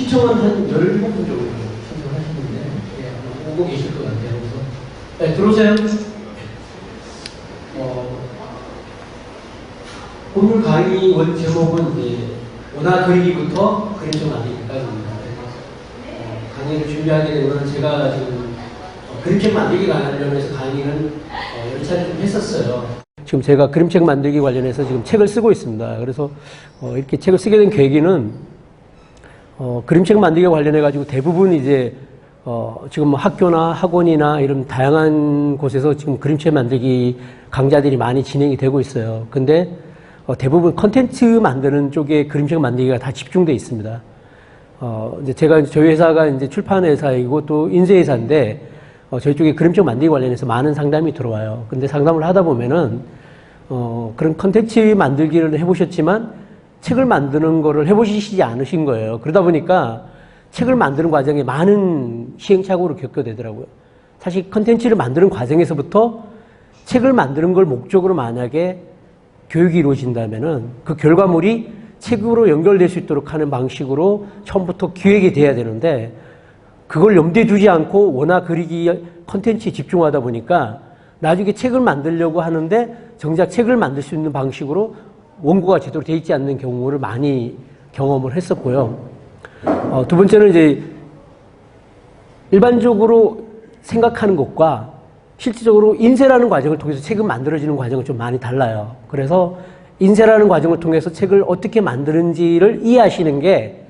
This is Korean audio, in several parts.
신청은 한 17분 정도 신청하셨는데, 예, 오고 계실 것 같아요. 그래서, 네, 들어오세요. 오늘 강의 원 제목은 이제 원화 그리기부터 그림책 만들기까지입니다. 강의를 준비하게 되면 제가 지금 그림책 만들기 관련해서 강의는 여러 차례 좀 했었어요. 지금 제가 그림책 만들기 관련해서 지금 책을 쓰고 있습니다. 그래서 이렇게 책을 쓰게 된 계기는 그림책 만들기 관련해가지고 대부분 이제 지금 뭐 학교나 학원이나 이런 다양한 곳에서 지금 그림책 만들기 강좌들이 많이 진행이 되고 있어요. 근데 대부분 컨텐츠 만드는 쪽에 그림책 만들기가 다 집중되어 있습니다. 이제 저희 회사가 이제 출판 회사이고 또 인쇄 회사인데, 저희 쪽에 그림책 만들기 관련해서 많은 상담이 들어와요. 근데 상담을 하다 보면은, 그런 컨텐츠 만들기를 해보셨지만, 책을 만드는 거를 해보시지 않으신 거예요. 그러다 보니까 책을 만드는 과정에 많은 시행착오를 겪게 되더라고요. 사실 컨텐츠를 만드는 과정에서부터 책을 만드는 걸 목적으로 만약에 교육이 이루어진다면은 그 결과물이 책으로 연결될 수 있도록 하는 방식으로 처음부터 기획이 돼야 되는데, 그걸 염두에 두지 않고 원화 그리기 컨텐츠에 집중하다 보니까 나중에 책을 만들려고 하는데 정작 책을 만들 수 있는 방식으로 원고가 제대로 되어 있지 않는 경우를 많이 경험을 했었고요. 두 번째는 이제 일반적으로 생각하는 것과 실질적으로 인쇄라는 과정을 통해서 책을 만들어지는 과정은 좀 많이 달라요. 그래서 인쇄라는 과정을 통해서 책을 어떻게 만드는지를 이해하시는 게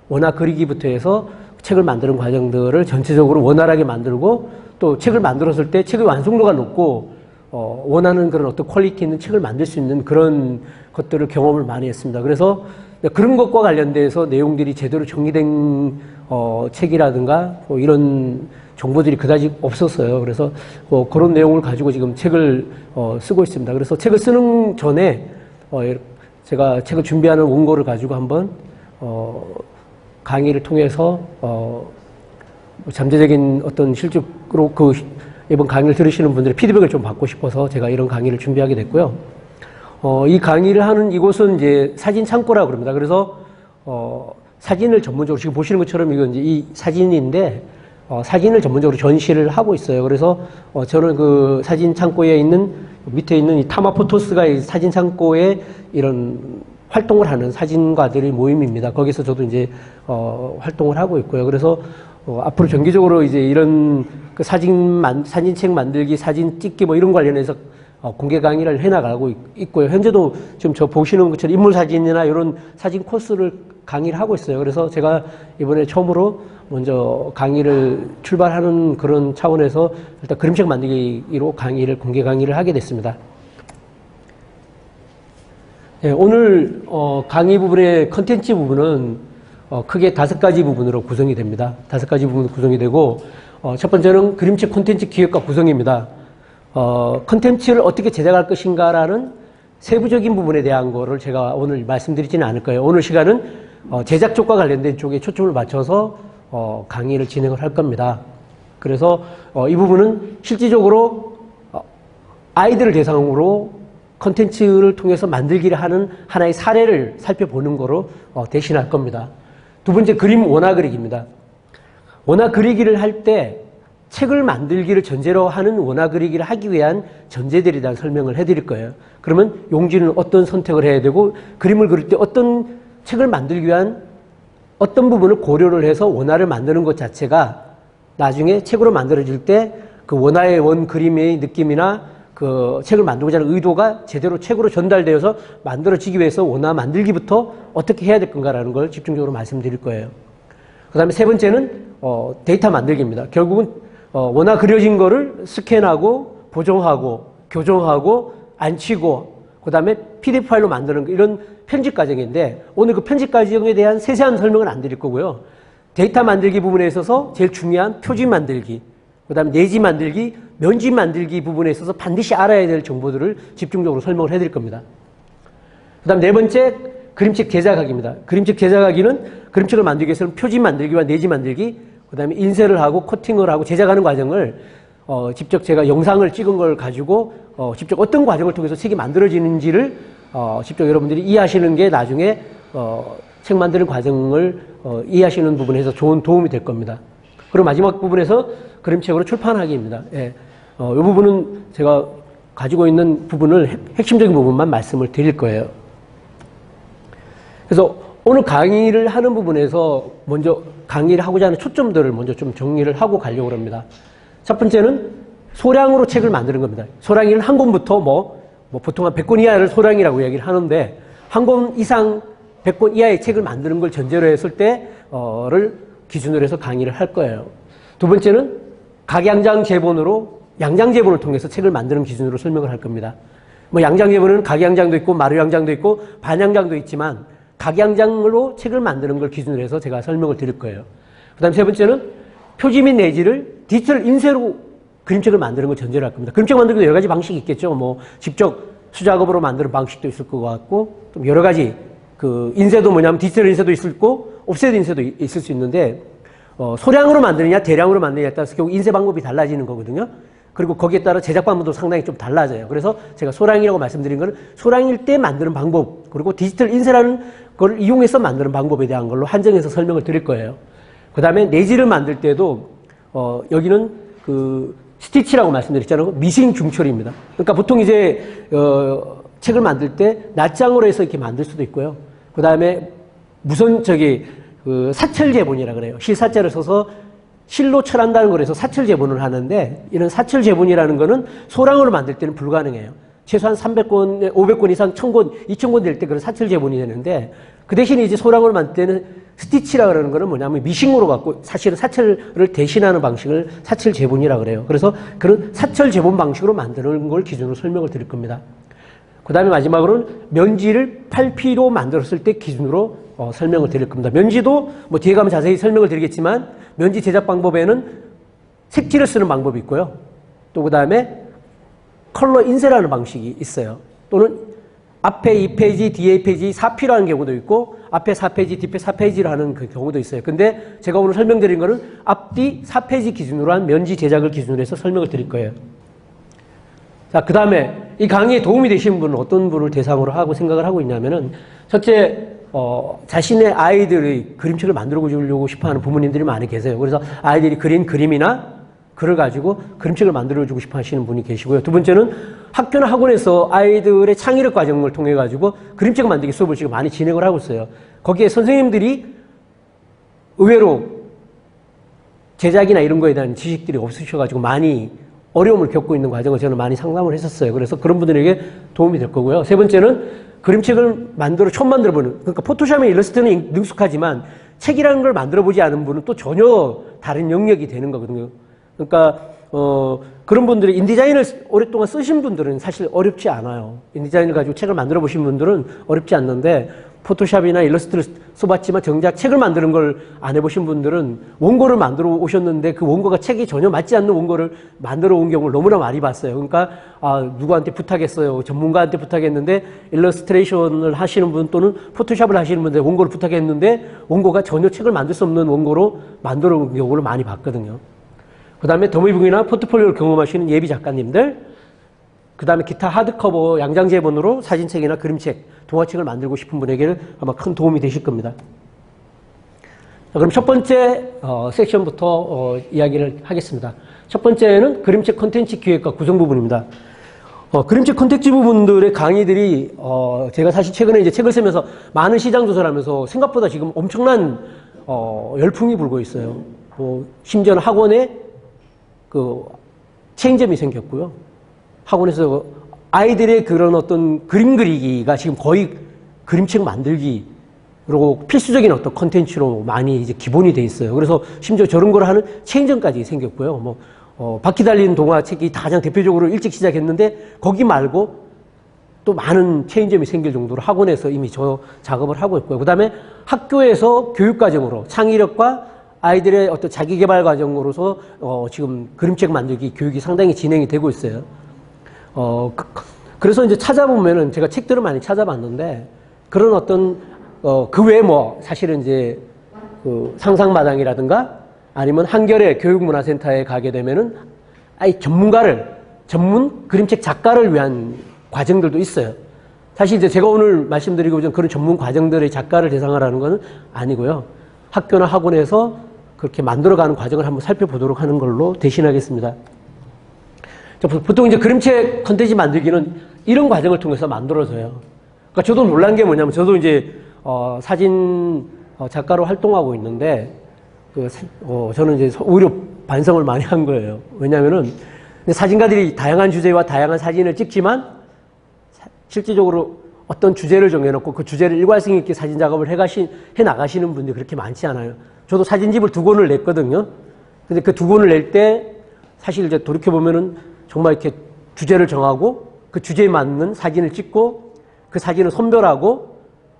원화 그리기부터 해서 책을 만드는 과정들을 전체적으로 원활하게 만들고, 또 책을 만들었을 때 책의 완성도가 높고 원하는 그런 어떤 퀄리티 있는 책을 만들 수 있는 그런 것들을 경험을 많이 했습니다. 그래서 그런 것과 관련돼서 내용들이 제대로 정리된 책이라든가 뭐 이런 정보들이 그다지 없었어요. 그래서 그런 내용을 가지고 지금 책을 쓰고 있습니다. 그래서 책을 쓰는 전에 제가 책을 준비하는 원고를 가지고 한번 강의를 통해서 잠재적인 어떤 실적으로 이번 강의를 들으시는 분들의 피드백을 좀 받고 싶어서 제가 이런 강의를 준비하게 됐고요. 이 강의를 하는 이곳은 이제 사진 창고라고 그럽니다. 그래서 사진을 전문적으로 지금 보시는 것처럼 이건 이제 이 사진인데, 사진을 전문적으로 전시를 하고 있어요. 그래서 저는 그 사진 창고에 있는 밑에 있는 이 타마포토스가 이 사진 창고에 이런 활동을 하는 사진가들의 모임입니다. 거기서 저도 이제 활동을 하고 있고요. 그래서 앞으로 정기적으로 이제 이런 그 사진책 만들기, 사진 찍기 뭐 이런 관련해서 공개 강의를 해나가고 있고요. 현재도 지금 저 보시는 것처럼 인물 사진이나 이런 사진 코스를 강의를 하고 있어요. 그래서 제가 이번에 처음으로 먼저 강의를 출발하는 그런 차원에서 일단 그림책 만들기로 공개 강의를 하게 됐습니다. 네, 오늘 강의 부분의 컨텐츠 부분은 크게 5가지 부분으로 구성이 됩니다. 5가지 부분으로 구성이 되고, 첫 번째는 그림책 콘텐츠 기획과 구성입니다. 컨텐츠를 어떻게 제작할 것인가라는 세부적인 부분에 대한 거를 제가 오늘 말씀드리지는 않을 거예요. 오늘 시간은 제작 쪽과 관련된 쪽에 초점을 맞춰서 강의를 진행을 할 겁니다. 그래서 이 부분은 실질적으로 아이들을 대상으로 컨텐츠를 통해서 만들기를 하는 하나의 사례를 살펴보는 거로 대신할 겁니다. 두 번째, 그림 원화 그리기입니다. 원화 그리기를 할 때 책을 만들기를 전제로 하는 원화 그리기를 하기 위한 전제들에 대한 설명을 해드릴 거예요. 그러면 용지는 어떤 선택을 해야 되고, 그림을 그릴 때 어떤 책을 만들기 위한 어떤 부분을 고려를 해서 원화를 만드는 것 자체가 나중에 책으로 만들어질 때 그 원화의 원 그림의 느낌이나 그 책을 만들고자 하는 의도가 제대로 책으로 전달되어서 만들어지기 위해서 원화 만들기부터 어떻게 해야 될 건가라는 걸 집중적으로 말씀드릴 거예요. 그 다음에 세 번째는 데이터 만들기입니다. 결국은 원화 그려진 거를 스캔하고 보정하고 교정하고 안치고 그 다음에 PDF 파일로 만드는 이런 편집 과정인데, 오늘 그 편집 과정에 대한 세세한 설명은 안 드릴 거고요. 데이터 만들기 부분에 있어서 제일 중요한 표지 만들기, 그 다음에 내지 만들기, 면지 만들기 부분에 있어서 반드시 알아야 될 정보들을 집중적으로 설명을 해드릴 겁니다. 그 다음 네 번째, 그림책 제작하기입니다. 그림책 제작하기는 그림책을 만들기 위해서는 표지 만들기와 내지 만들기, 그 다음에 인쇄를 하고 코팅을 하고 제작하는 과정을 직접 제가 영상을 찍은 걸 가지고 직접 어떤 과정을 통해서 책이 만들어지는지를 직접 여러분들이 이해하시는 게 나중에 책 만드는 과정을 이해하시는 부분에서 좋은 도움이 될 겁니다. 그리고 마지막 부분에서 그림책으로 출판하기입니다. 예. 이 부분은 제가 가지고 있는 부분을 핵심적인 부분만 말씀을 드릴 거예요. 그래서 오늘 강의를 하는 부분에서 먼저 강의를 하고자 하는 초점들을 먼저 좀 정리를 하고 가려고 합니다. 첫 번째는 소량으로 책을 만드는 겁니다. 소량이는 한 권부터 보통 한 100권 이하를 소량이라고 이야기를 하는데 한 권 이상 100권 이하의 책을 만드는 걸 전제로 했을 때를 기준으로 해서 강의를 할 거예요. 두 번째는 각양장 제본으로 양장 제본을 통해서 책을 만드는 기준으로 설명을 할 겁니다. 양장 제본은 각양장도 있고 마루양장도 있고 반양장도 있지만 각양장으로 책을 만드는 걸 기준으로 해서 제가 설명을 드릴 거예요. 그 다음 세 번째는 표지 및 내지를 디지털 인쇄로 그림책을 만드는 걸 전제로 할 겁니다. 그림책 만드는 데 여러 가지 방식이 있겠죠. 직접 수작업으로 만드는 방식도 있을 것 같고, 좀 여러 가지, 인쇄도 뭐냐면 디지털 인쇄도 있을 거고, 옵셋 인쇄도 있을 수 있는데, 소량으로 만드느냐, 대량으로 만드느냐에 따라서 결국 인쇄 방법이 달라지는 거거든요. 그리고 거기에 따라 제작 방법도 상당히 좀 달라져요. 그래서 제가 소량이라고 말씀드린 거는 소량일 때 만드는 방법, 그리고 디지털 인쇄라는 걸 이용해서 만드는 방법에 대한 걸로 한정해서 설명을 드릴 거예요. 그 다음에 내지를 만들 때도, 여기는 스티치라고 말씀드렸잖아요. 미싱 중철입니다. 그러니까 보통 이제, 책을 만들 때 낱장으로 해서 이렇게 만들 수도 있고요. 그 다음에 사철 제본이라 그래요. 실사자를 써서 실로 철한다는 걸 해서 사철 제본을 하는데, 이런 사철 제본이라는 거는 소량으로 만들 때는 불가능해요. 최소한 300권, 500권 이상 1000권, 2000권 될 때 그런 사철 제본이 되는데, 그 대신에 이제 소량으로 만들 때는 스티치라 그러는 거는 뭐냐면 미싱으로 갖고 사실은 사철을 대신하는 방식을 사철 제본이라 그래요. 그래서 그런 사철 제본 방식으로 만드는 걸 기준으로 설명을 드릴 겁니다. 그 다음에 마지막으로는 면지를 8P로 만들었을 때 기준으로 설명을 드릴 겁니다. 면지도 뒤에 가면 자세히 설명을 드리겠지만 면지 제작 방법에는 색지를 쓰는 방법이 있고요. 또 그 다음에 컬러 인쇄라는 방식이 있어요. 또는 앞에 2페이지, 뒤에 2페이지 4P로 하는 경우도 있고 앞에 4페이지, 뒤에 4페이지로 하는 그 경우도 있어요. 근데 제가 오늘 설명드린 거는 앞뒤 4페이지 기준으로 한 면지 제작을 기준으로 해서 설명을 드릴 거예요. 자, 그 다음에 이 강의에 도움이 되시는 분은 어떤 분을 대상으로 하고 생각을 하고 있냐면은 첫째, 자신의 아이들의 그림책을 만들어 주려고 싶어 하는 부모님들이 많이 계세요. 그래서 아이들이 그린 그림이나 글을 가지고 그림책을 만들어 주고 싶어 하시는 분이 계시고요. 두 번째는 학교나 학원에서 아이들의 창의력 과정을 통해 가지고 그림책 만들기 수업을 지금 많이 진행을 하고 있어요. 거기에 선생님들이 의외로 제작이나 이런 거에 대한 지식들이 없으셔가지고 많이 어려움을 겪고 있는 과정을 저는 많이 상담을 했었어요. 그래서 그런 분들에게 도움이 될 거고요. 세 번째는 그림책을 처음 만들어보는, 그러니까 포토샵이나 일러스트는 능숙하지만 책이라는 걸 만들어보지 않은 분은 또 전혀 다른 영역이 되는 거거든요. 그러니까 그런 분들이 인디자인을 오랫동안 쓰신 분들은 사실 어렵지 않아요. 인디자인을 가지고 책을 만들어 보신 분들은 어렵지 않는데 포토샵이나 일러스트를 써봤지만 정작 책을 만드는 걸 안 해보신 분들은 원고를 만들어 오셨는데 그 원고가 책이 전혀 맞지 않는 원고를 만들어 온 경우를 너무나 많이 봤어요. 그러니까 누구한테 부탁했어요. 전문가한테 부탁했는데 일러스트레이션을 하시는 분 또는 포토샵을 하시는 분들 원고를 부탁했는데 원고가 전혀 책을 만들 수 없는 원고로 만들어 온 경우를 많이 봤거든요. 그 다음에 더미북이나 포트폴리오를 경험하시는 예비 작가님들, 그 다음에 기타 하드커버 양장제본으로 사진책이나 그림책, 동화책을 만들고 싶은 분에게는 아마 큰 도움이 되실 겁니다. 자, 그럼 첫 번째 섹션부터 이야기를 하겠습니다. 첫 번째는 그림책 콘텐츠 기획과 구성 부분입니다. 그림책 콘텐츠 부분들의 강의들이 제가 사실 최근에 이제 책을 쓰면서 많은 시장 조사를 하면서 생각보다 지금 엄청난 열풍이 불고 있어요. 심지어는 학원에 체인점이 생겼고요. 학원에서 아이들의 그런 어떤 그림 그리기가 지금 거의 그림책 만들기로 필수적인 어떤 컨텐츠로 많이 이제 기본이 돼 있어요. 그래서 심지어 저런 걸 하는 체인점까지 생겼고요. 바퀴 달린 동화책이 가장 대표적으로 일찍 시작했는데 거기 말고 또 많은 체인점이 생길 정도로 학원에서 이미 저 작업을 하고 있고요. 그 다음에 학교에서 교육과정으로 창의력과 아이들의 어떤 자기개발 과정으로서 지금 그림책 만들기 교육이 상당히 진행이 되고 있어요. 그래서 이제 찾아보면은 제가 책들을 많이 찾아봤는데 그런 어떤 그 외에 사실은 이제 상상마당이라든가 아니면 한겨레 교육문화센터에 가게 되면은 전문 그림책 작가를 위한 과정들도 있어요. 사실 이제 제가 오늘 말씀드리고 있는 그런 전문 과정들의 작가를 대상으로 하는 건 아니고요. 학교나 학원에서 그렇게 만들어가는 과정을 한번 살펴보도록 하는 걸로 대신하겠습니다. 보통 이제 그림책 컨텐츠 만들기는 이런 과정을 통해서 만들어져요. 그러니까 저도 놀란 게 뭐냐면, 저도 이제 사진 작가로 활동하고 있는데, 저는 이제 오히려 반성을 많이 한 거예요. 왜냐면은 사진가들이 다양한 주제와 다양한 사진을 찍지만 실질적으로 어떤 주제를 정해놓고 그 주제를 일관성 있게 사진 작업을 해 나가시는 분들이 그렇게 많지 않아요. 저도 사진집을 2권을 냈거든요. 근데 그 2권을 낼 때 사실 이제 돌이켜보면은 정말 이렇게 주제를 정하고 그 주제에 맞는 사진을 찍고 그 사진을 선별하고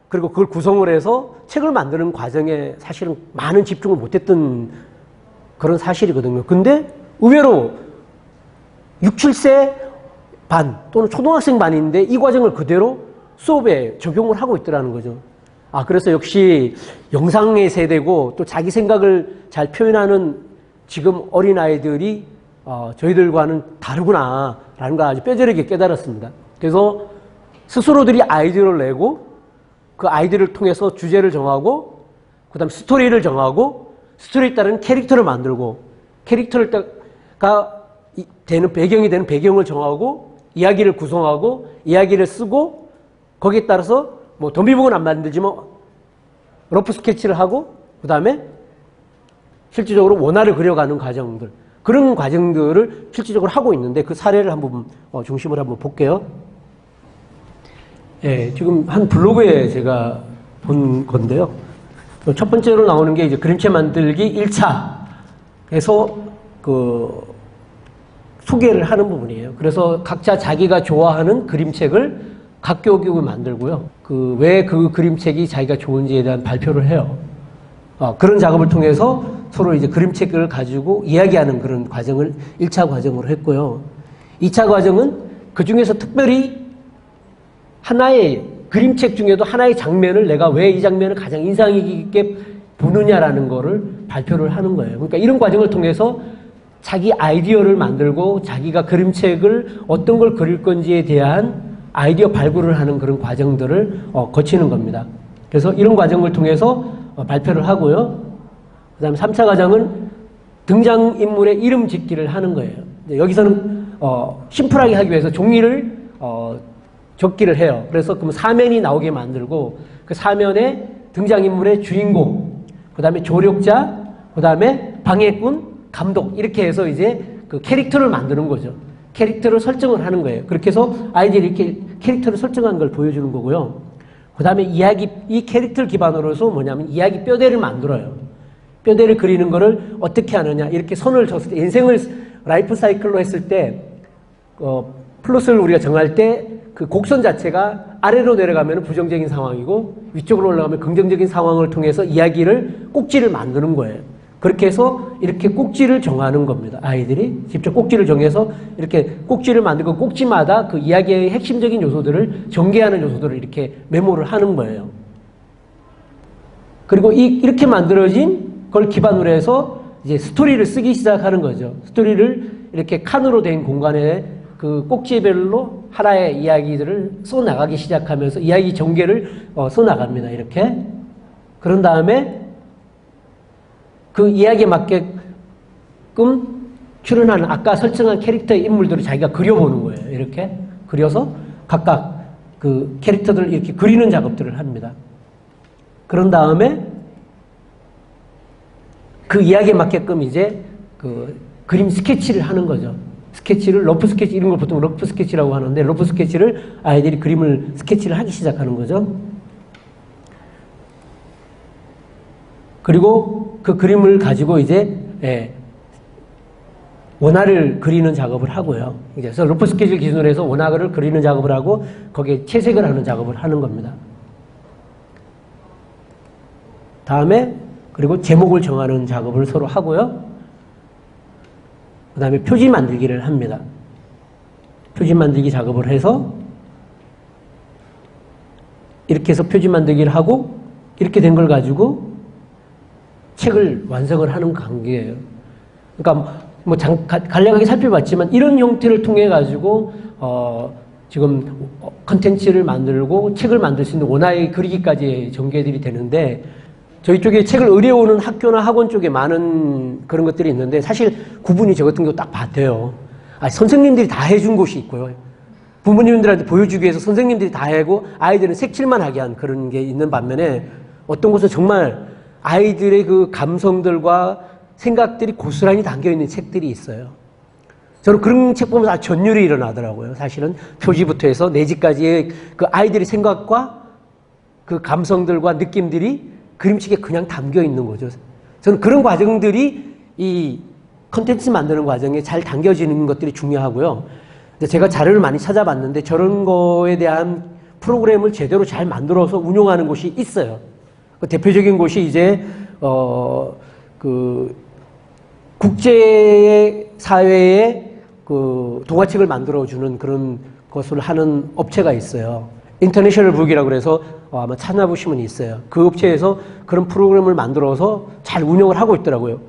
그리고 그걸 구성을 해서 책을 만드는 과정에 사실은 많은 집중을 못했던 그런 사실이거든요. 근데 의외로 6, 7세 반 또는 초등학생 반인데 이 과정을 그대로 수업에 적용을 하고 있더라는 거죠. 그래서 역시 영상의 세대고 또 자기 생각을 잘 표현하는 지금 어린아이들이 저희들과는 다르구나라는 걸 아주 뼈저리게 깨달았습니다. 그래서 스스로들이 아이디어를 내고 그 아이디어를 통해서 주제를 정하고 그 다음 스토리를 정하고 스토리에 따른 캐릭터를 만들고 캐릭터가 되는 배경이 되는 배경을 정하고 이야기를 구성하고 이야기를 쓰고 거기에 따라서 뭐 덤비북은 안 만들지만 러프 스케치를 하고 그 다음에 실질적으로 원화를 그려가는 과정들 그런 과정들을 실질적으로 하고 있는데 그 사례를 한번 중심으로 한번 볼게요. 예, 지금 한 블로그에 제가 본 건데요. 첫 번째로 나오는 게 이제 그림책 만들기 1차에서 소개를 하는 부분이에요. 그래서 각자 자기가 좋아하는 그림책을 각 교육을 만들고요. 왜 그 그림책이 자기가 좋은지에 대한 발표를 해요. 그런 작업을 통해서 서로 이제 그림책을 가지고 이야기하는 그런 과정을 1차 과정으로 했고요. 2차 과정은 그 중에서 특별히 하나의 그림책 중에도 하나의 장면을 내가 왜 이 장면을 가장 인상 깊게 보느냐라는 거를 발표를 하는 거예요. 그러니까 이런 과정을 통해서 자기 아이디어를 만들고 자기가 그림책을 어떤 걸 그릴 건지에 대한 아이디어 발굴을 하는 그런 과정들을 거치는 겁니다. 그래서 이런 과정을 통해서 발표를 하고요. 그 다음에 3차 과정은 등장인물의 이름 짓기를 하는 거예요. 여기서는 심플하게 하기 위해서 종이를 적기를 해요. 그래서 그럼 사면이 나오게 만들고 그 사면에 등장인물의 주인공, 그 다음에 조력자, 그 다음에 방해꾼, 감독 이렇게 해서 이제 그 캐릭터를 만드는 거죠. 캐릭터를 설정을 하는 거예요. 그렇게 해서 아이들이 이렇게 캐릭터를 설정한 걸 보여주는 거고요. 그 다음에 이 캐릭터를 기반으로 해서 뭐냐면 이야기 뼈대를 만들어요. 뼈대를 그리는 거를 어떻게 하느냐. 이렇게 선을 줬을 때, 인생을 라이프 사이클로 했을 때, 플롯을 우리가 정할 때 그 곡선 자체가 아래로 내려가면 부정적인 상황이고 위쪽으로 올라가면 긍정적인 상황을 통해서 이야기를 꼭지를 만드는 거예요. 그렇게 해서 이렇게 꼭지를 정하는 겁니다. 아이들이 직접 꼭지를 정해서 이렇게 꼭지를 만들고 꼭지마다 그 이야기의 핵심적인 요소들을 전개하는 요소들을 이렇게 메모를 하는 거예요. 그리고 이렇게 만들어진 걸 기반으로 해서 이제 스토리를 쓰기 시작하는 거죠. 스토리를 이렇게 칸으로 된 공간에 그 꼭지별로 하나의 이야기들을 써나가기 시작하면서 이야기 전개를 써나갑니다. 이렇게. 그런 다음에 그 이야기에 맞게끔 출연하는 아까 설정한 캐릭터의 인물들을 자기가 그려보는 거예요. 이렇게 그려서 각각 그 캐릭터들을 이렇게 그리는 작업들을 합니다. 그런 다음에 그 이야기에 맞게끔 이제 그 그림 스케치를 하는 거죠. 스케치를 러프 스케치 이런 걸 보통 러프 스케치라고 하는데 러프 스케치를 아이들이 그림을 스케치를 하기 시작하는 거죠. 그리고 그 그림을 가지고 이제 원화를 그리는 작업을 하고요. 그래서 러프 스케치를 기준으로 해서 원화를 그리는 작업을 하고 거기에 채색을 하는 작업을 하는 겁니다. 다음에 그리고 제목을 정하는 작업을 서로 하고요. 그 다음에 표지 만들기를 합니다. 표지 만들기 작업을 해서 이렇게 해서 표지 만들기를 하고 이렇게 된 걸 가지고 책을 완성을 하는 관계예요. 그러니까 뭐 간략하게 살펴봤지만 이런 형태를 통해 가지고 지금 컨텐츠를 만들고 책을 만들 수 있는 원화의 그리기까지의 전개들이 되는데 저희 쪽에 책을 의뢰오는 학교나 학원 쪽에 많은 그런 것들이 있는데 사실 구분이 저 같은 경우 딱 같아요. 선생님들이 다 해준 곳이 있고요. 부모님들한테 보여주기 위해서 선생님들이 다 하고 아이들은 색칠만 하게 한 그런 게 있는 반면에 어떤 곳은 정말 아이들의 그 감성들과 생각들이 고스란히 담겨있는 책들이 있어요. 저는 그런 책 보면서 전율이 일어나더라고요. 사실은 표지부터 해서 내지까지의 그 아이들의 생각과 그 감성들과 느낌들이 그림책에 그냥 담겨 있는 거죠. 저는 그런 과정들이 이 컨텐츠 만드는 과정에 잘 담겨지는 것들이 중요하고요. 제가 자료를 많이 찾아봤는데 저런 거에 대한 프로그램을 제대로 잘 만들어서 운용하는 곳이 있어요. 그 대표적인 곳이 이제 그 국제 사회에 그 동화책을 만들어주는 그런 것을 하는 업체가 있어요. 인터내셔널 북이라고 그래서 아마 찾아보시면 있어요. 그 업체에서 그런 프로그램을 만들어서 잘 운영을 하고 있더라고요.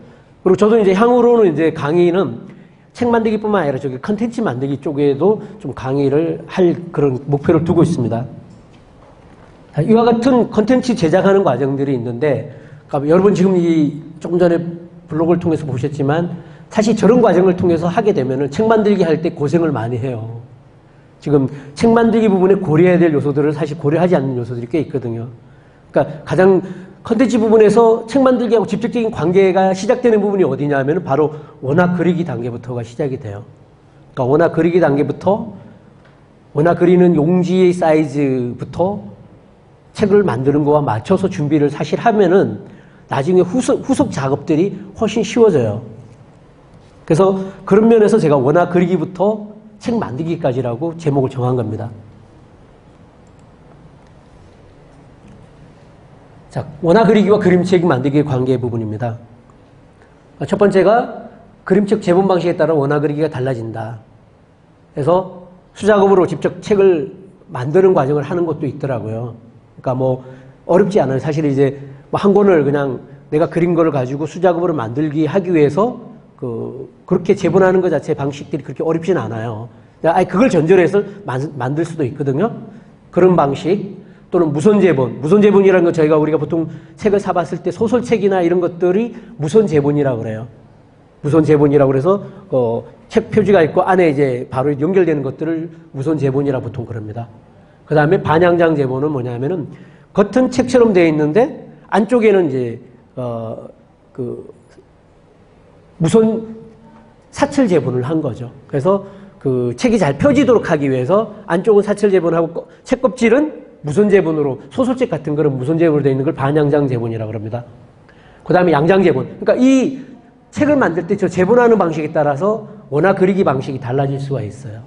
그리고 저도 이제 향후로는 이제 강의는 책 만들기뿐만 아니라 저기 컨텐츠 만들기 쪽에도 좀 강의를 할 그런 목표를 두고 있습니다. 이와 같은 컨텐츠 제작하는 과정들이 있는데, 그러니까 여러분 지금 조금 전에 블로그를 통해서 보셨지만 사실 저런 과정을 통해서 하게 되면은 책 만들기 할 때 고생을 많이 해요. 지금 책 만들기 부분에 고려해야 될 요소들을 사실 고려하지 않는 요소들이 꽤 있거든요. 그러니까 가장 컨텐츠 부분에서 책 만들기하고 직접적인 관계가 시작되는 부분이 어디냐 하면 바로 원화 그리기 단계부터가 시작이 돼요. 그러니까 원화 그리기 단계부터 원화 그리는 용지의 사이즈부터 책을 만드는 거와 맞춰서 준비를 사실 하면은 나중에 후속 작업들이 훨씬 쉬워져요. 그래서 그런 면에서 제가 원화 그리기부터 책 만들기까지라고 제목을 정한 겁니다. 자, 원화 그리기와 그림책 만들기의 관계 부분입니다. 첫 번째가 그림책 제본 방식에 따라 원화 그리기가 달라진다. 그래서 수작업으로 직접 책을 만드는 과정을 하는 것도 있더라고요. 그러니까 뭐 어렵지 않아요. 사실 이제 뭐 한 권을 그냥 내가 그린 거를 가지고 수작업으로 만들기 하기 위해서 그렇게 제본하는 것 자체 방식들이 그렇게 어렵진 않아요. 그걸 전제로 해서 만들 수도 있거든요. 그런 방식. 또는 무선제본. 무선제본이라는 건 우리가 보통 책을 사봤을 때 소설책이나 이런 것들이 무선제본이라고 그래요. 무선제본이라고 그래서, 책 표지가 있고 안에 이제 바로 연결되는 것들을 무선제본이라고 보통 그럽니다. 그 다음에 반양장 제본은 뭐냐면은 겉은 책처럼 되어 있는데 안쪽에는 이제, 무선 사철 제본을 한 거죠. 그래서 그 책이 잘 펴지도록 하기 위해서 안쪽은 사철 제본하고 책 껍질은 무선 제본으로 소설책 같은 거는 무선 제본으로 되어 있는 걸 반양장 제본이라고 합니다. 그 다음에 양장 제본. 그러니까 이 책을 만들 때 저 제본하는 방식에 따라서 원화 그리기 방식이 달라질 수가 있어요.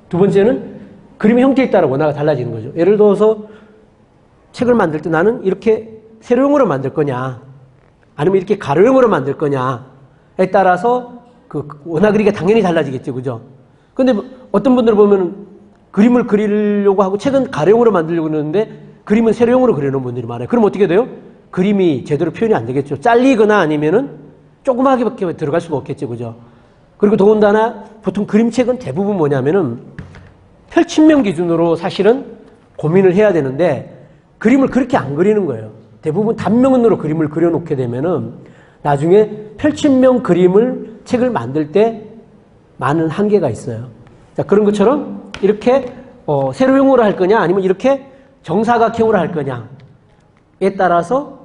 두 번째는 그림의 형태에 따라 원화가 달라지는 거죠. 예를 들어서 책을 만들 때 나는 이렇게 세로형으로 만들 거냐 아니면 이렇게 가로형으로 만들 거냐에 따라서 그 원화 그리기가 당연히 달라지겠죠. 그죠? 근데 어떤 분들 보면 그림을 그리려고 하고 책은 가로형으로 만들려고 그러는데 그림은 세로형으로 그려놓은 분들이 많아요. 그럼 어떻게 돼요? 그림이 제대로 표현이 안 되겠죠. 잘리거나 아니면은 조그맣게 들어갈 수가 없겠죠. 그죠? 그리고 더군다나 보통 그림책은 대부분 뭐냐면은 펼침면 기준으로 사실은 고민을 해야 되는데 그림을 그렇게 안 그리는 거예요. 대부분 단면으로 그림을 그려놓게 되면은 나중에 펼침면 그림을 책을 만들 때 많은 한계가 있어요. 자, 그런 것처럼 이렇게 세로형으로 할 거냐 아니면 이렇게 정사각형으로 할 거냐에 따라서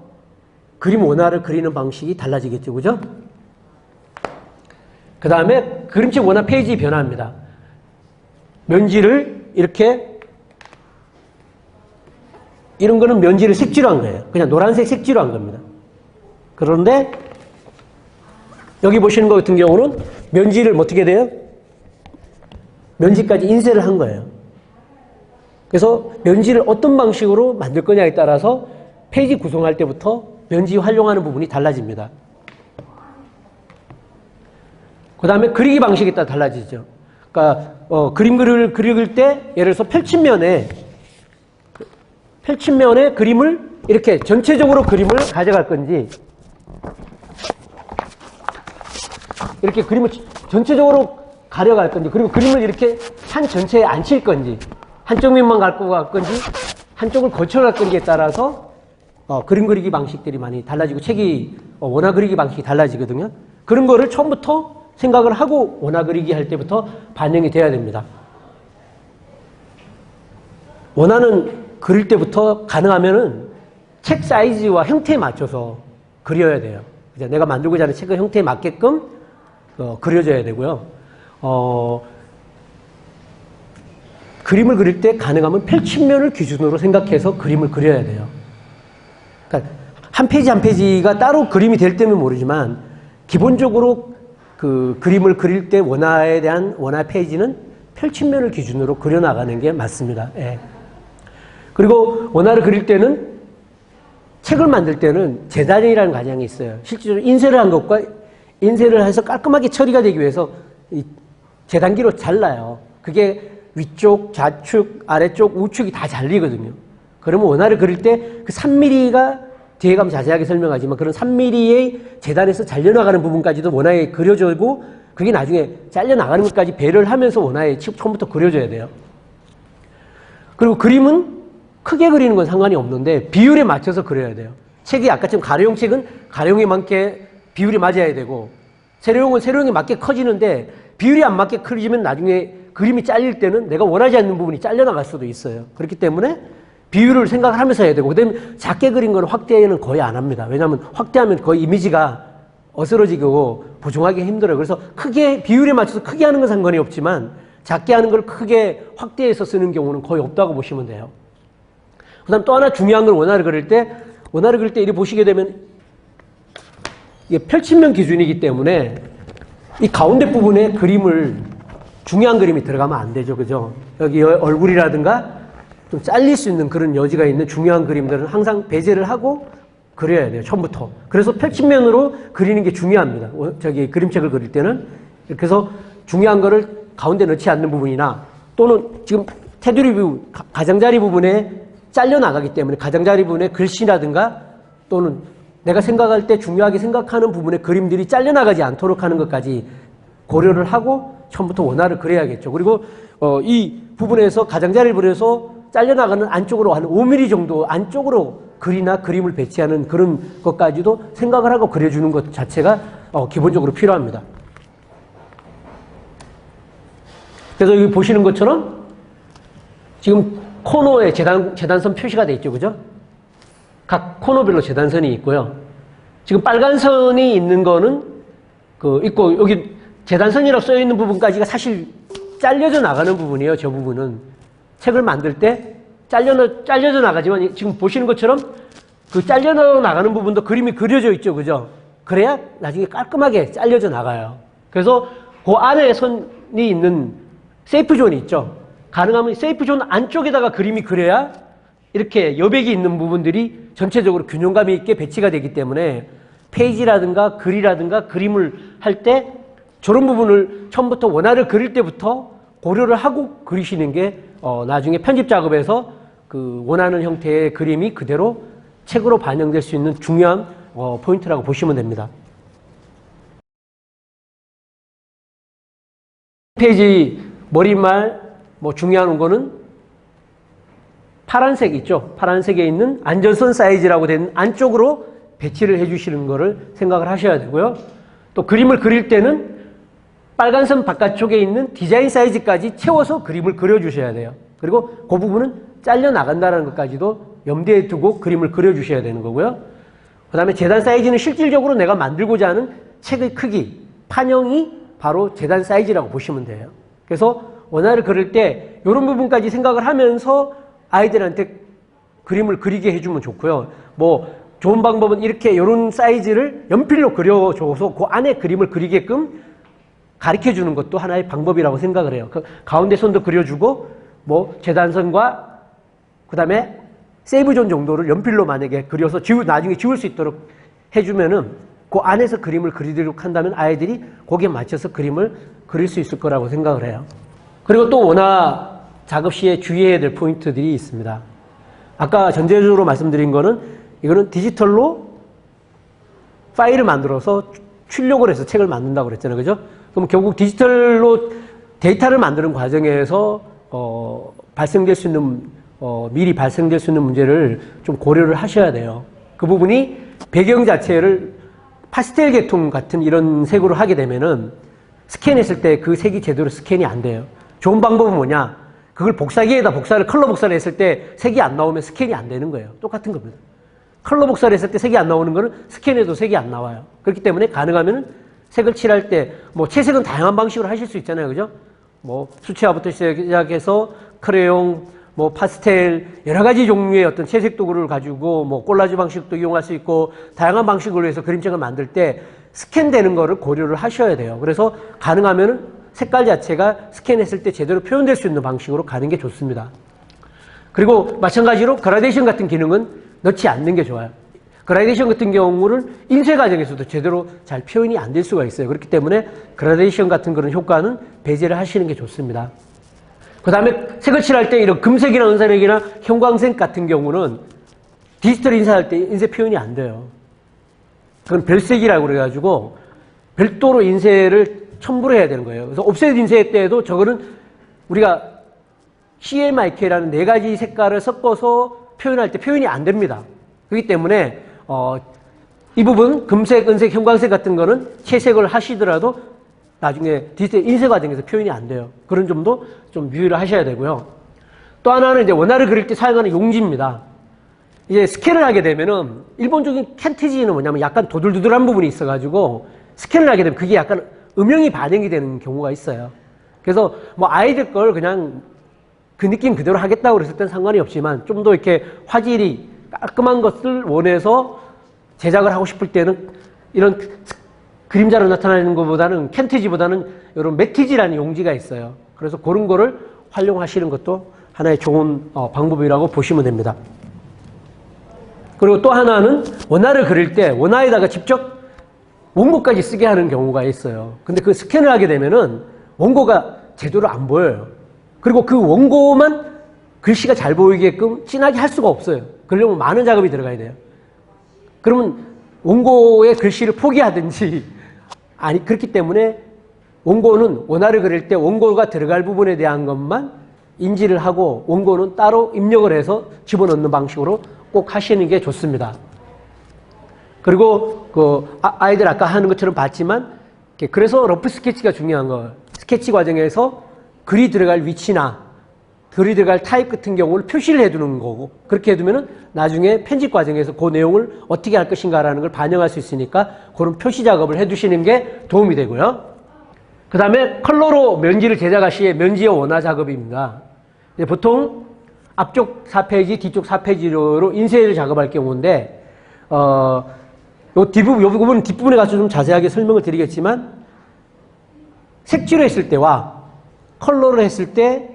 그림 원화를 그리는 방식이 달라지겠죠. 그죠? 그 다음에 그림책 원화 페이지 변화입니다. 면지를 이렇게 이런 거는 면지를 색지로 한 거예요. 그냥 노란색 색지로 한 겁니다. 그런데 여기 보시는 것 같은 경우는 면지를 어떻게 돼요? 면지까지 인쇄를 한 거예요. 그래서 면지를 어떤 방식으로 만들 거냐에 따라서 페이지 구성할 때부터 면지 활용하는 부분이 달라집니다. 그 다음에 그리기 방식에 따라 달라지죠. 그러니까 그림을 그릴 때 예를 들어서 펼침면에 그림을 이렇게 전체적으로 그림을 가져갈 건지 이렇게 그림을 전체적으로 가려갈 건지 그리고 그림을 이렇게 판 전체에 안 칠 건지, 한쪽 면만 갈 건지, 한쪽을 거쳐갈 건지에 따라서 그림 그리기 방식들이 많이 달라지고 책이 원화 그리기 방식이 달라지거든요. 그런 거를 처음부터 생각을 하고 원화 그리기 할 때부터 반영이 돼야 됩니다. 원화는 그릴 때부터 가능하면은 책 사이즈와 형태에 맞춰서 그려야 돼요. 내가 만들고자 하는 책의 형태에 맞게끔 그려져야 되고요. 그림을 그릴 때 가능하면 펼친면을 기준으로 생각해서 그림을 그려야 돼요. 그러니까 한 페이지 한 페이지가 따로 그림이 될 때는 모르지만 기본적으로 그 그림을 그릴 때 원화에 대한 원화 페이지는 펼친면을 기준으로 그려나가는 게 맞습니다. 예. 그리고 원화를 그릴 때는 책을 만들 때는 재단이라는 과정이 있어요. 실제로 인쇄를 한 것과 인쇄를 해서 깔끔하게 처리가 되기 위해서 이 재단기로 잘라요. 그게 위쪽, 좌측, 아래쪽, 우측이 다 잘리거든요. 그러면 원화를 그릴 때 그 3mm가 뒤에 가면 자세하게 설명하지만 그런 3mm의 재단에서 잘려나가는 부분까지도 원화에 그려져고 그게 나중에 잘려나가는 것까지 배려를 하면서 원화에 처음부터 그려져야 돼요. 그리고 그림은 크게 그리는 건 상관이 없는데 비율에 맞춰서 그려야 돼요. 책이 아까처럼 가로용 책은 가로용에 맞게 비율이 맞아야 되고 세로용은 세로용에 맞게 커지는데 비율이 안 맞게 커지면 나중에 그림이 잘릴 때는 내가 원하지 않는 부분이 잘려나갈 수도 있어요. 그렇기 때문에 비율을 생각을 하면서 해야 되고 그다음에 작게 그린 건 확대는 거의 안 합니다. 왜냐하면 확대하면 거의 이미지가 어스러지고 보정하기 힘들어요. 그래서 크게 비율에 맞춰서 크게 하는 건 상관이 없지만 작게 하는 걸 크게 확대해서 쓰는 경우는 거의 없다고 보시면 돼요. 그다음 또 하나 중요한 건 원화를 그릴 때 이렇게 보시게 되면 이게 펼친면 기준이기 때문에 이 가운데 부분에 그림을 중요한 그림이 들어가면 안 되죠. 그죠? 여기 얼굴이라든가 좀 잘릴 수 있는 그런 여지가 있는 중요한 그림들은 항상 배제를 하고 그려야 돼요. 처음부터. 그래서 펼친면으로 그리는 게 중요합니다. 그림책을 그릴 때는. 이렇게 해서 중요한 거를 가운데 넣지 않는 부분이나 또는 지금 테두리 부분, 가장자리 부분에 잘려나가기 때문에 가장자리 부분에 글씨라든가 또는 내가 생각할 때 중요하게 생각하는 부분에 그림들이 잘려나가지 않도록 하는 것까지 고려를 하고 처음부터 원화를 그려야겠죠. 그리고 이 부분에서 가장자리를 그려서 잘려나가는 안쪽으로 한 5mm 정도 안쪽으로 글이나 그림을 배치하는 그런 것까지도 생각을 하고 그려주는 것 자체가 기본적으로 필요합니다. 그래서 여기 보시는 것처럼 지금 코너에 재단선 표시가 되어 있죠. 그죠? 각 코너별로 재단선이 있고요. 지금 빨간 선이 있는 거는 있고 여기 재단선이라고 써 있는 부분까지가 사실 잘려져 나가는 부분이에요. 저 부분은 책을 만들 때 잘려져 나가지만 지금 보시는 것처럼 그 잘려져 나가는 부분도 그림이 그려져 있죠. 그죠? 그래야 나중에 깔끔하게 잘려져 나가요. 그래서 그 안에 선이 있는 세이프 존이 있죠. 가능하면 세이프 존 안쪽에다가 그림이 그려야 이렇게 여백이 있는 부분들이 전체적으로 균형감이 있게 배치가 되기 때문에 페이지라든가 글이라든가 그림을 할 때 저런 부분을 처음부터 원화를 그릴 때부터 고려를 하고 그리시는 게 나중에 편집 작업에서 그 원하는 형태의 그림이 그대로 책으로 반영될 수 있는 중요한 포인트라고 보시면 됩니다. 페이지 머릿말 중요한 거는 파란색 있죠. 파란색에 있는 안전선 사이즈라고 된 안쪽으로 배치를 해주시는 거를 생각을 하셔야 되고요. 또 그림을 그릴 때는 빨간 선 바깥쪽에 있는 디자인 사이즈까지 채워서 그림을 그려주셔야 돼요. 그리고 그 부분은 잘려 나간다는 것까지도 염두에 두고 그림을 그려주셔야 되는 거고요. 그 다음에 재단 사이즈는 실질적으로 내가 만들고자 하는 책의 크기, 판형이 바로 재단 사이즈라고 보시면 돼요. 그래서 원화를 그릴 때 이런 부분까지 생각을 하면서 아이들한테 그림을 그리게 해주면 좋고요. 좋은 방법은 이렇게 이런 사이즈를 연필로 그려줘서 그 안에 그림을 그리게끔 가르쳐 주는 것도 하나의 방법이라고 생각을 해요. 가운데 선도 그려주고, 재단선과 그 다음에 세이브존 정도를 연필로 만약에 그려서 나중에 지울 수 있도록 해주면은 그 안에서 그림을 그리도록 한다면 아이들이 거기에 맞춰서 그림을 그릴 수 있을 거라고 생각을 해요. 그리고 또 원화 작업 시에 주의해야 될 포인트들이 있습니다. 아까 전제적으로 말씀드린 거는 이거는 디지털로 파일을 만들어서 출력을 해서 책을 만든다고 그랬잖아요. 그죠? 그럼 결국 디지털로 데이터를 만드는 과정에서 발생될 수 있는 미리 발생될 수 있는 문제를 좀 고려를 하셔야 돼요. 그 부분이 배경 자체를 파스텔 계통 같은 이런 색으로 하게 되면은 스캔했을 때 그 색이 제대로 스캔이 안 돼요. 좋은 방법은 뭐냐? 그걸 복사기에다 컬러 복사를 했을 때 색이 안 나오면 스캔이 안 되는 거예요. 똑같은 겁니다. 컬러 복사를 했을 때 색이 안 나오는 거는 스캔해도 색이 안 나와요. 그렇기 때문에 가능하면 색을 칠할 때, 채색은 다양한 방식으로 하실 수 있잖아요. 그죠? 수채화부터 시작해서 크레용, 파스텔, 여러 가지 종류의 어떤 채색 도구를 가지고, 콜라주 방식도 이용할 수 있고, 다양한 방식으로 해서 그림책을 만들 때 스캔되는 거를 고려를 하셔야 돼요. 그래서 가능하면 색깔 자체가 스캔했을 때 제대로 표현될 수 있는 방식으로 가는 게 좋습니다. 그리고 마찬가지로 그라데이션 같은 기능은 넣지 않는 게 좋아요. 그라데이션 같은 경우를 인쇄 과정에서도 제대로 잘 표현이 안 될 수가 있어요. 그렇기 때문에 그라데이션 같은 그런 효과는 배제를 하시는 게 좋습니다. 그 다음에 색을 칠할 때 이런 금색이나 은색이나 형광색 같은 경우는 디지털 인쇄할 때 인쇄 표현이 안 돼요. 그건 별색이라고 그래가지고 별도로 인쇄를 첨부를 해야 되는 거예요. 그래서 옵셋 인쇄 때에도 저거는 우리가 CMYK라는 4가지 색깔을 섞어서 표현할 때 표현이 안 됩니다. 그렇기 때문에 이 부분 금색, 은색, 형광색 같은 거는 채색을 하시더라도 나중에 디지털 인쇄 과정에서 표현이 안 돼요. 그런 점도 좀 유의를 하셔야 되고요. 또 하나는 이제 원화를 그릴 때 사용하는 용지입니다. 이제 스캔을 하게 되면은 일본적인 캔티지는 뭐냐면 약간 도들도들한 부분이 있어가지고 스캔을 하게 되면 그게 약간 음영이 반영이 되는 경우가 있어요. 그래서 아이들 걸 그냥 그 느낌 그대로 하겠다고 그랬을 땐 상관이 없지만 좀 더 이렇게 화질이 깔끔한 것을 원해서 제작을 하고 싶을 때는 이런 그림자로 나타나는 것보다는 캔티지보다는 이런 매티지라는 용지가 있어요. 그래서 그런 거를 활용하시는 것도 하나의 좋은 방법이라고 보시면 됩니다. 그리고 또 하나는 원화를 그릴 때 원화에다가 직접 원고까지 쓰게 하는 경우가 있어요. 근데 그 스캔을 하게 되면은 원고가 제대로 안 보여요. 그리고 그 원고만 글씨가 잘 보이게끔 진하게 할 수가 없어요. 그러려면 많은 작업이 들어가야 돼요. 그러면 원고의 글씨를 포기하든지 그렇기 때문에 원고는 원화를 그릴 때 원고가 들어갈 부분에 대한 것만 인지를 하고 원고는 따로 입력을 해서 집어넣는 방식으로 꼭 하시는 게 좋습니다. 그리고 아이들 아까 하는 것처럼 봤지만 그래서 러프 스케치가 중요한 거예요. 스케치 과정에서 글이 들어갈 위치나 글이 들어갈 타입 같은 경우를 표시를 해두는 거고 그렇게 해두면은 나중에 편집 과정에서 그 내용을 어떻게 할 것인가라는 걸 반영할 수 있으니까 그런 표시 작업을 해두시는 게 도움이 되고요. 그 다음에 컬러로 면지를 제작할 시에 면지의 원화 작업입니다. 보통 앞쪽 4페이지, 뒤쪽 4페이지로 인쇄를 작업할 경우인데 요 부분 뒷부분에 가서 좀 자세하게 설명을 드리겠지만 색지로 했을 때와 컬러로 했을 때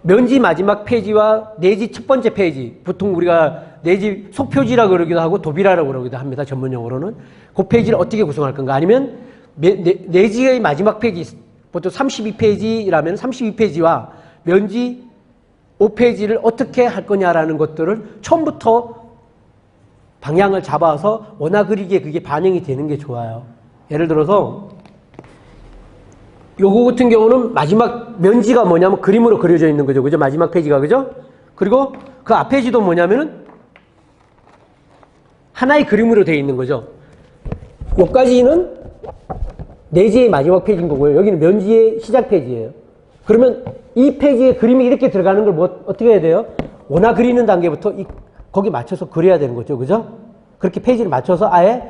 면지 마지막 페이지와 내지 첫 번째 페이지, 보통 우리가 내지 속표지라고 그러기도 하고 도비라라고 그러기도 합니다. 전문 용어로는. 그 페이지를 어떻게 구성할 건가? 아니면 내지의 마지막 페이지, 보통 32페이지라면 32페이지와 면지 5페이지를 어떻게 할 거냐라는 것들을 처음부터 방향을 잡아서 원화 그리기에 그게 반영이 되는 게 좋아요. 예를 들어서 요거 같은 경우는 마지막 면지가 뭐냐면 그림으로 그려져 있는 거죠. 그죠? 마지막 페이지가. 그죠? 그리고 그 앞 페이지도 뭐냐면은 하나의 그림으로 되어 있는 거죠. 요까지는 내지의 마지막 페이지인 거고요. 여기는 면지의 시작 페이지예요. 그러면 이 페이지에 그림이 이렇게 들어가는 걸 어떻게 해야 돼요? 원화 그리는 단계부터 거기 맞춰서 그려야 되는 거죠. 그죠? 그렇게 페이지를 맞춰서 아예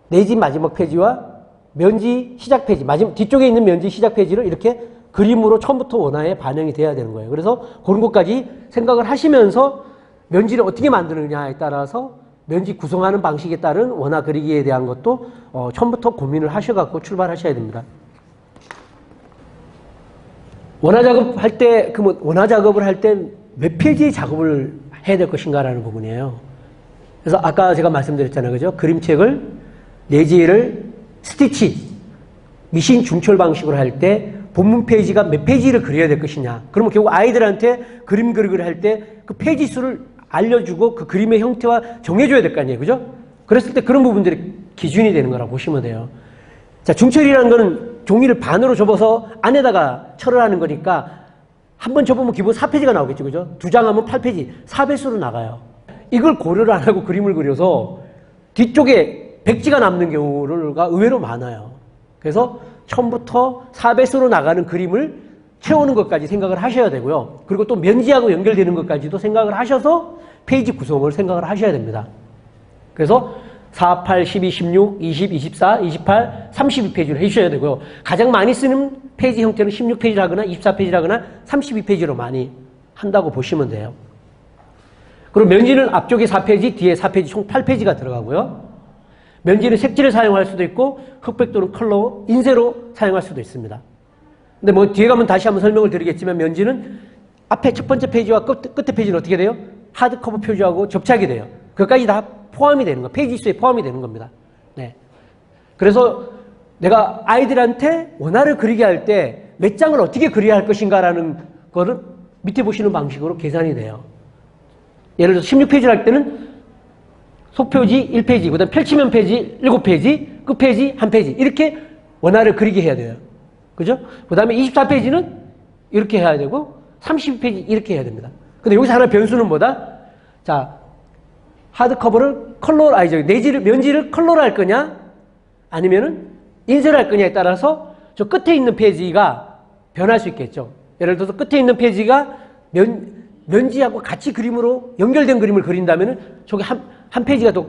내지 마지막 페이지와 면지 시작 페이지, 뒤쪽에 있는 면지 시작 페이지를 이렇게 그림으로 처음부터 원화에 반영이 돼야 되는 거예요. 그래서 그런 것까지 생각을 하시면서 면지를 어떻게 만드느냐에 따라서 면지 구성하는 방식에 따른 원화 그리기에 대한 것도 처음부터 고민을 하셔갖고 출발하셔야 됩니다. 원화 작업할 때, 원화 작업을 할 때 몇 페이지의 작업을 해야 될 것인가라는 부분이에요. 그래서 아까 제가 말씀드렸잖아요. 그죠? 그림책을, 내지를 스티치, 미신 중철 방식으로 할 때 본문 페이지가 몇 페이지를 그려야 될 것이냐. 그러면 결국 아이들한테 그림 그리기를 할 때 그 페이지 수를 알려주고 그 그림의 형태와 정해줘야 될 거 아니에요. 그죠? 그랬을 때 그런 부분들이 기준이 되는 거라고 보시면 돼요. 자, 중철이라는 거는 종이를 반으로 접어서 안에다가 철을 하는 거니까 한 번 접으면 기본 4페이지가 나오겠죠. 그죠? 2장 하면 8페이지, 4배수로 나가요. 이걸 고려를 안 하고 그림을 그려서 뒤쪽에 백지가 남는 경우가 의외로 많아요. 그래서 처음부터 4배수로 나가는 그림을 채우는 것까지 생각을 하셔야 되고요. 그리고 또 면지하고 연결되는 것까지도 생각을 하셔서 페이지 구성을 생각을 하셔야 됩니다. 그래서 4, 8, 12, 16, 20, 24, 28, 32페이지로 해주셔야 되고요. 가장 많이 쓰는 페이지 형태는 16페이지를 하거나 24페이지를 하거나 32페이지로 많이 한다고 보시면 돼요. 그리고 면지는 앞쪽에 4페이지, 뒤에 4페이지, 총 8페이지가 들어가고요. 면지는 색지를 사용할 수도 있고 흑백 또는 컬러, 인쇄로 사용할 수도 있습니다. 근데 뭐 뒤에 가면 다시 한번 설명을 드리겠지만 면지는 앞에 첫 번째 페이지와 끝에 페이지는 어떻게 돼요? 하드커버 표지하고 접착이 돼요. 그것까지 다 포함이 되는 거, 페이지 수에 포함이 되는 겁니다. 네. 그래서 내가 아이들한테 원화를 그리게 할 때 몇 장을 어떻게 그려야 할 것인가라는 거를 밑에 보시는 방식으로 계산이 돼요. 예를 들어서 16페이지를 할 때는 속표지 1페이지, 그 다음 펼치면 페이지 7페이지, 끝페이지 1페이지 이렇게 원화를 그리게 해야 돼요. 그죠? 그 다음에 24페이지는 이렇게 해야 되고 32페이지 이렇게 해야 됩니다. 근데 여기서 하나 변수는 뭐다? 자, 하드커버를 면지를 컬러로 할 거냐 아니면은 인쇄를 할 거냐에 따라서 저 끝에 있는 페이지가 변할 수 있겠죠. 예를 들어서 끝에 있는 페이지가 면지하고 같이 그림으로 연결된 그림을 그린다면은 저기 한 페이지가 더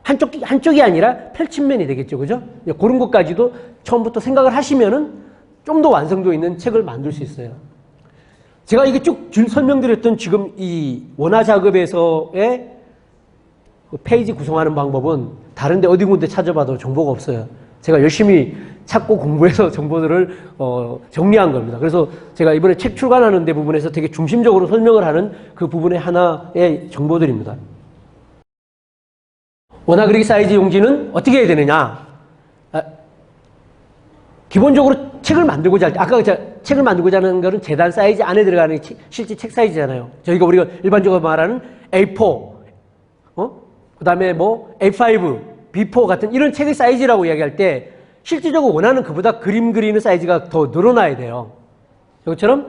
한쪽이 아니라 펼친면이 되겠죠. 그죠? 그런 것까지도 처음부터 생각을 하시면은 좀 더 완성도 있는 책을 만들 수 있어요. 제가 이게 쭉 설명드렸던 지금 이 원화 작업에서의 페이지 구성하는 방법은 다른데 어디 군데 찾아봐도 정보가 없어요. 제가 열심히 찾고 공부해서 정보들을 정리한 겁니다. 그래서 제가 이번에 책 출간하는 데 부분에서 되게 중심적으로 설명을 하는 그 부분의 하나의 정보들입니다. 원화 그리기 사이즈 용지는 어떻게 해야 되느냐? 기본적으로 책을 만들고자 할 때, 아까 책을 만들고자 하는 거는 재단 사이즈 안에 들어가는 실제 책 사이즈잖아요. 우리가 일반적으로 말하는 A4, 그 다음에 뭐 A5, B4 같은 이런 책의 사이즈라고 이야기할 때 실질적으로 원하는 그보다 그림 그리는 사이즈가 더 늘어나야 돼요. 이것처럼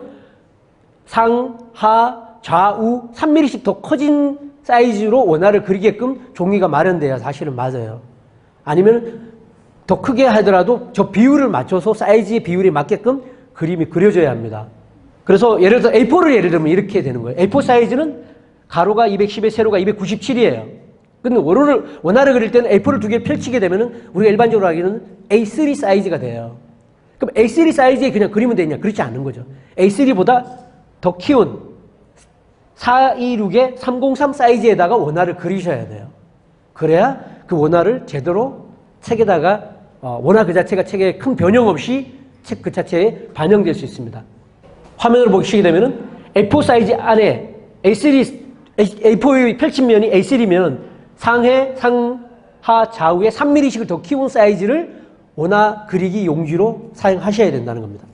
상, 하, 좌우 3mm씩 더 커진 사이즈로 원화를 그리게끔 종이가 마련돼야 사실은 맞아요. 아니면 더 크게 하더라도 저 비율을 맞춰서 사이즈의 비율에 맞게끔 그림이 그려져야 합니다. 그래서 예를 들어서 A4를 예를 들면 이렇게 되는 거예요. A4 사이즈는 가로가 210에 세로가 297이에요. 근데 원화를 그릴 때는 A4를 두 개 펼치게 되면은 우리가 일반적으로 하기는 A3 사이즈가 돼요. 그럼 A3 사이즈에 그냥 그리면 되냐? 그렇지 않은 거죠. A3보다 더 키운 426의 303 사이즈에다가 원화를 그리셔야 돼요. 그래야 그 원화를 제대로 책에다가 원화 그 자체가 책에 큰 변형 없이 책 그 자체에 반영될 수 있습니다. 화면을 보시게 되면은 A4 사이즈 안에 A4의 펼친면이 A3면 상하, 좌우에 3mm씩을 더 키운 사이즈를 원화 그리기 용지로 사용하셔야 된다는 겁니다.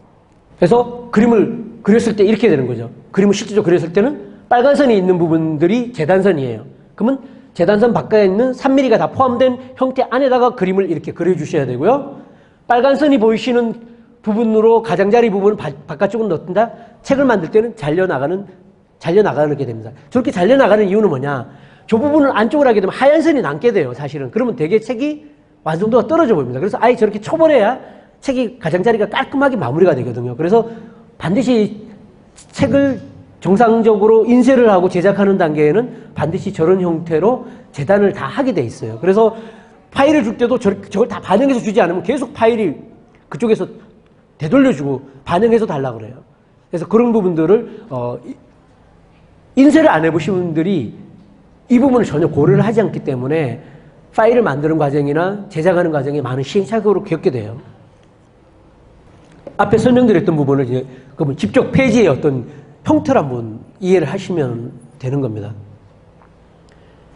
그래서 그림을 그렸을 때 이렇게 되는 거죠. 그림을 실제적으로 그렸을 때는 빨간 선이 있는 부분들이 재단선이에요. 그러면 재단선 바깥에 있는 3mm가 다 포함된 형태 안에다가 그림을 이렇게 그려주셔야 되고요. 빨간 선이 보이시는 부분으로 가장자리 부분을 바깥쪽으로 넣는다. 책을 만들 때는 잘려나가게 됩니다. 저렇게 잘려나가는 이유는 뭐냐? 저 부분을 안쪽으로 하게 되면 하얀 선이 남게 돼요, 사실은. 그러면 되게 책이 완성도가 떨어져 보입니다. 그래서 아예 저렇게 쳐버려야 책이 가장자리가 깔끔하게 마무리가 되거든요. 그래서 반드시 책을 정상적으로 인쇄를 하고 제작하는 단계에는 반드시 저런 형태로 재단을 다 하게 돼 있어요. 그래서 파일을 줄 때도 저걸 다 반영해서 주지 않으면 계속 파일이 그쪽에서 되돌려주고 반영해서 달라고 그래요. 그래서 그런 부분들을 인쇄를 안 해보신 분들이 이 부분을 전혀 고려를 하지 않기 때문에 파일을 만드는 과정이나 제작하는 과정에 많은 시행착오를 겪게 돼요. 앞에 설명드렸던 부분을 이제 그러면 직접 페이지의 어떤 형태를 한번 이해를 하시면 되는 겁니다.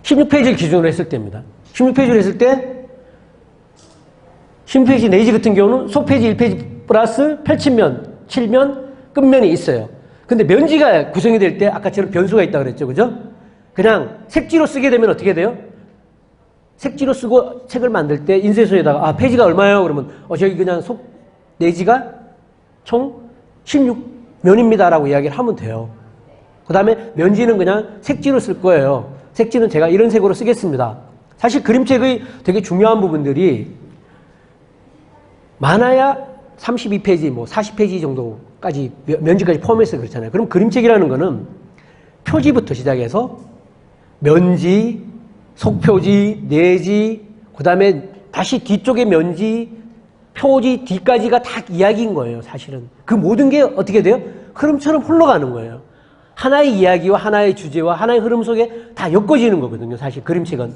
16페이지를 기준으로 했을 때입니다. 16페이지를 했을 때 16페이지 네이지 같은 경우는 속페이지 1페이지 플러스 펼친면, 칠면, 끝면이 있어요. 근데 면지가 구성이 될 때 아까처럼 변수가 있다고 그랬죠. 그죠? 그냥 색지로 쓰게 되면 어떻게 돼요? 색지로 쓰고 책을 만들 때 인쇄소에다가 페이지가 얼마예요? 그러면 저기 그냥 내지가 총 16면입니다라고 이야기를 하면 돼요. 그 다음에 면지는 그냥 색지로 쓸 거예요. 색지는 제가 이런 색으로 쓰겠습니다. 사실 그림책의 되게 중요한 부분들이 많아야 32페이지, 뭐 40페이지 정도까지 면지까지 포함해서 그렇잖아요. 그럼 그림책이라는 거는 표지부터 시작해서 면지, 속표지, 내지, 그 다음에 다시 뒤쪽에 면지, 표지, 뒤까지가 다 이야기인 거예요, 사실은. 그 모든 게 어떻게 돼요? 흐름처럼 흘러가는 거예요. 하나의 이야기와 하나의 주제와 하나의 흐름 속에 다 엮어지는 거거든요, 사실 그림책은.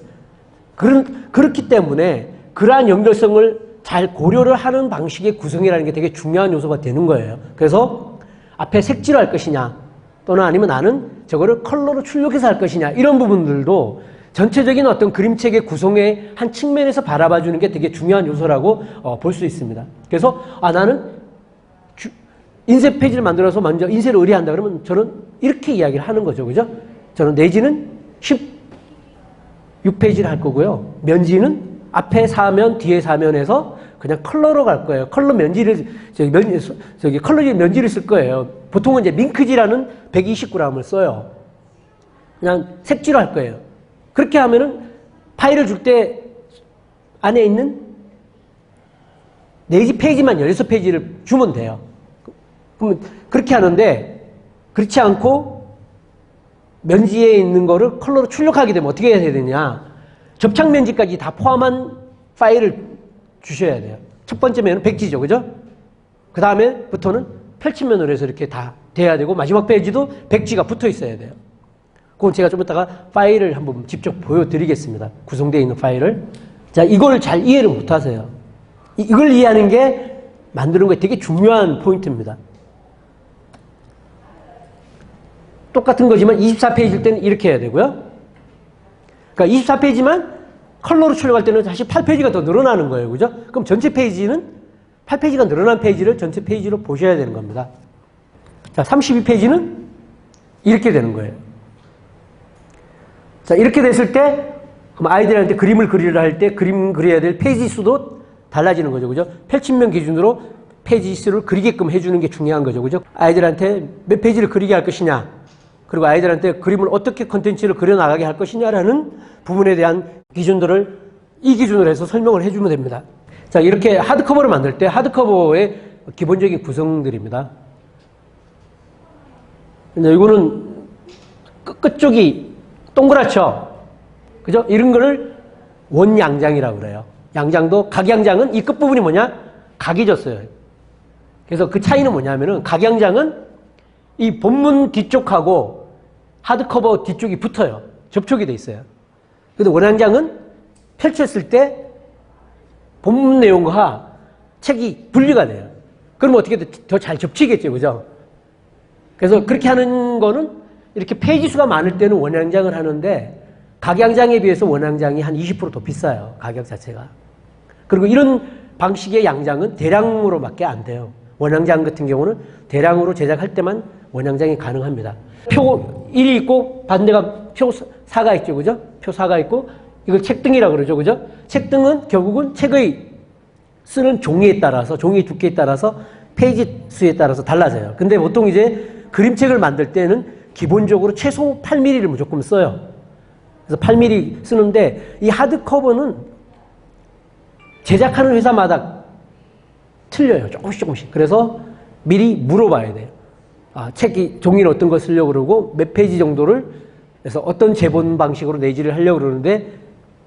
그렇기 때문에 그러한 연결성을 잘 고려를 하는 방식의 구성이라는 게 되게 중요한 요소가 되는 거예요. 그래서 앞에 색지로 할 것이냐, 또는 아니면 나는 저거를 컬러로 출력해서 할 것이냐, 이런 부분들도 전체적인 어떤 그림책의 구성의 한 측면에서 바라봐 주는 게 되게 중요한 요소라고 볼 수 있습니다. 그래서 나는 인쇄 페이지를 만들어서 먼저 인쇄를 의뢰한다 그러면 저는 이렇게 이야기를 하는 거죠. 그죠? 저는 내지는 16페이지를 할 거고요. 면지는 앞에 4면, 뒤에 4면에서 그냥 컬러로 갈 거예요. 컬러 면지를, 컬러 면지를 쓸 거예요. 보통은 이제 밍크지라는 129g을 써요. 그냥 색지로 할 거예요. 그렇게 하면은 파일을 줄 때 안에 있는 내지 페이지만 16페이지를 주면 돼요. 그러면 그렇게 하는데, 그렇지 않고 면지에 있는 거를 컬러로 출력하게 되면 어떻게 해야 되느냐. 접착 면지까지 다 포함한 파일을 주셔야 돼요. 첫 번째 면은 백지죠. 그죠? 그 다음에부터는 펼치면으로 해서 이렇게 다 돼야 되고, 마지막 페이지도 백지가 붙어 있어야 돼요. 그건 제가 좀 이따가 파일을 한번 직접 보여드리겠습니다. 구성되어 있는 파일을. 자, 이걸 잘 이해를 못 하세요. 이걸 이해하는 게 만드는 거에 되게 중요한 포인트입니다. 똑같은 거지만 24페이지일 때는 이렇게 해야 되고요. 그러니까 24페이지만 컬러로 출력할 때는 사실 8페이지가 더 늘어나는 거예요. 그죠? 그럼 전체 페이지는 8페이지가 늘어난 페이지를 전체 페이지로 보셔야 되는 겁니다. 자, 32페이지는 이렇게 되는 거예요. 자, 이렇게 됐을 때 그럼 아이들한테 그림을 그리려 할 때 그림 그려야 될 페이지 수도 달라지는 거죠. 그죠? 펼침면 기준으로 페이지 수를 그리게끔 해주는 게 중요한 거죠. 그죠? 아이들한테 몇 페이지를 그리게 할 것이냐, 그리고 아이들한테 그림을 어떻게 컨텐츠를 그려나가게 할 것이냐라는 부분에 대한 기준들을 이 기준으로 해서 설명을 해주면 됩니다. 자, 이렇게 하드커버를 만들 때 하드커버의 기본적인 구성들입니다. 근데 이거는 끝쪽이 동그랗죠? 그죠? 이런 거를 원양장이라고 그래요. 양장도, 각양장은 이 끝부분이 뭐냐? 각이 졌어요. 그래서 그 차이는 뭐냐면은 각양장은 이 본문 뒤쪽하고 하드커버 뒤쪽이 붙어요. 접촉이 돼 있어요. 근데 원양장은 펼쳤을 때 본문 내용과 책이 분리가 돼요. 그러면 어떻게 더 잘 접치겠죠. 그죠? 그래서 그렇게 하는 거는 이렇게 페이지 수가 많을 때는 원양장을 하는데 각양장에 비해서 원양장이 한 20% 더 비싸요. 가격 자체가. 그리고 이런 방식의 양장은 대량으로밖에 안 돼요. 원양장 같은 경우는 대량으로 제작할 때만 원양장이 가능합니다. 표 1이 있고 반대가 표 4가 있죠. 그죠? 표 4가 있고 이걸 책등이라고 그러죠. 그죠? 책등은 결국은 책의 쓰는 종이에 따라서, 종이 두께에 따라서 페이지 수에 따라서 달라져요. 근데 보통 이제 그림책을 만들 때는 기본적으로 최소 8mm를 무조건 써요. 그래서 8mm 쓰는데 이 하드커버는 제작하는 회사마다 틀려요. 조금씩. 그래서 미리 물어봐야 돼요. 책이, 종이는 어떤 걸 쓰려고 그러고 몇 페이지 정도를 그래서 어떤 제본 방식으로 내지를 하려고 그러는데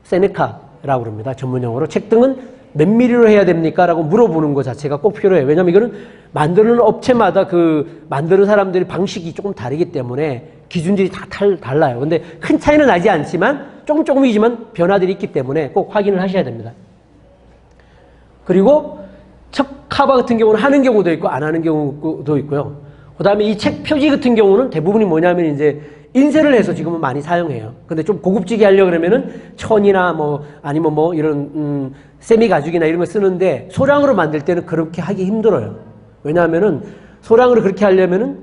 세네카라고 그럽니다. 전문용어로. 책등은 몇 미리로 해야 됩니까? 라고 물어보는 것 자체가 꼭 필요해요. 왜냐면 이거는 만드는 업체마다 그 만드는 사람들의 방식이 조금 다르기 때문에 기준들이 다 달라요. 근데 큰 차이는 나지 않지만 조금이지만 변화들이 있기 때문에 꼭 확인을 하셔야 됩니다. 그리고 첫 카바 같은 경우는 하는 경우도 있고 안 하는 경우도 있고요. 그 다음에 이 책 표지 같은 경우는 대부분이 뭐냐면 이제 인쇄를 해서 지금은 많이 사용해요. 근데 좀 고급지게 하려고 그러면은 천이나 뭐 아니면 뭐 이런 세미 가죽이나 이런 거 쓰는데 소량으로 만들 때는 그렇게 하기 힘들어요. 왜냐하면은 소량으로 그렇게 하려면은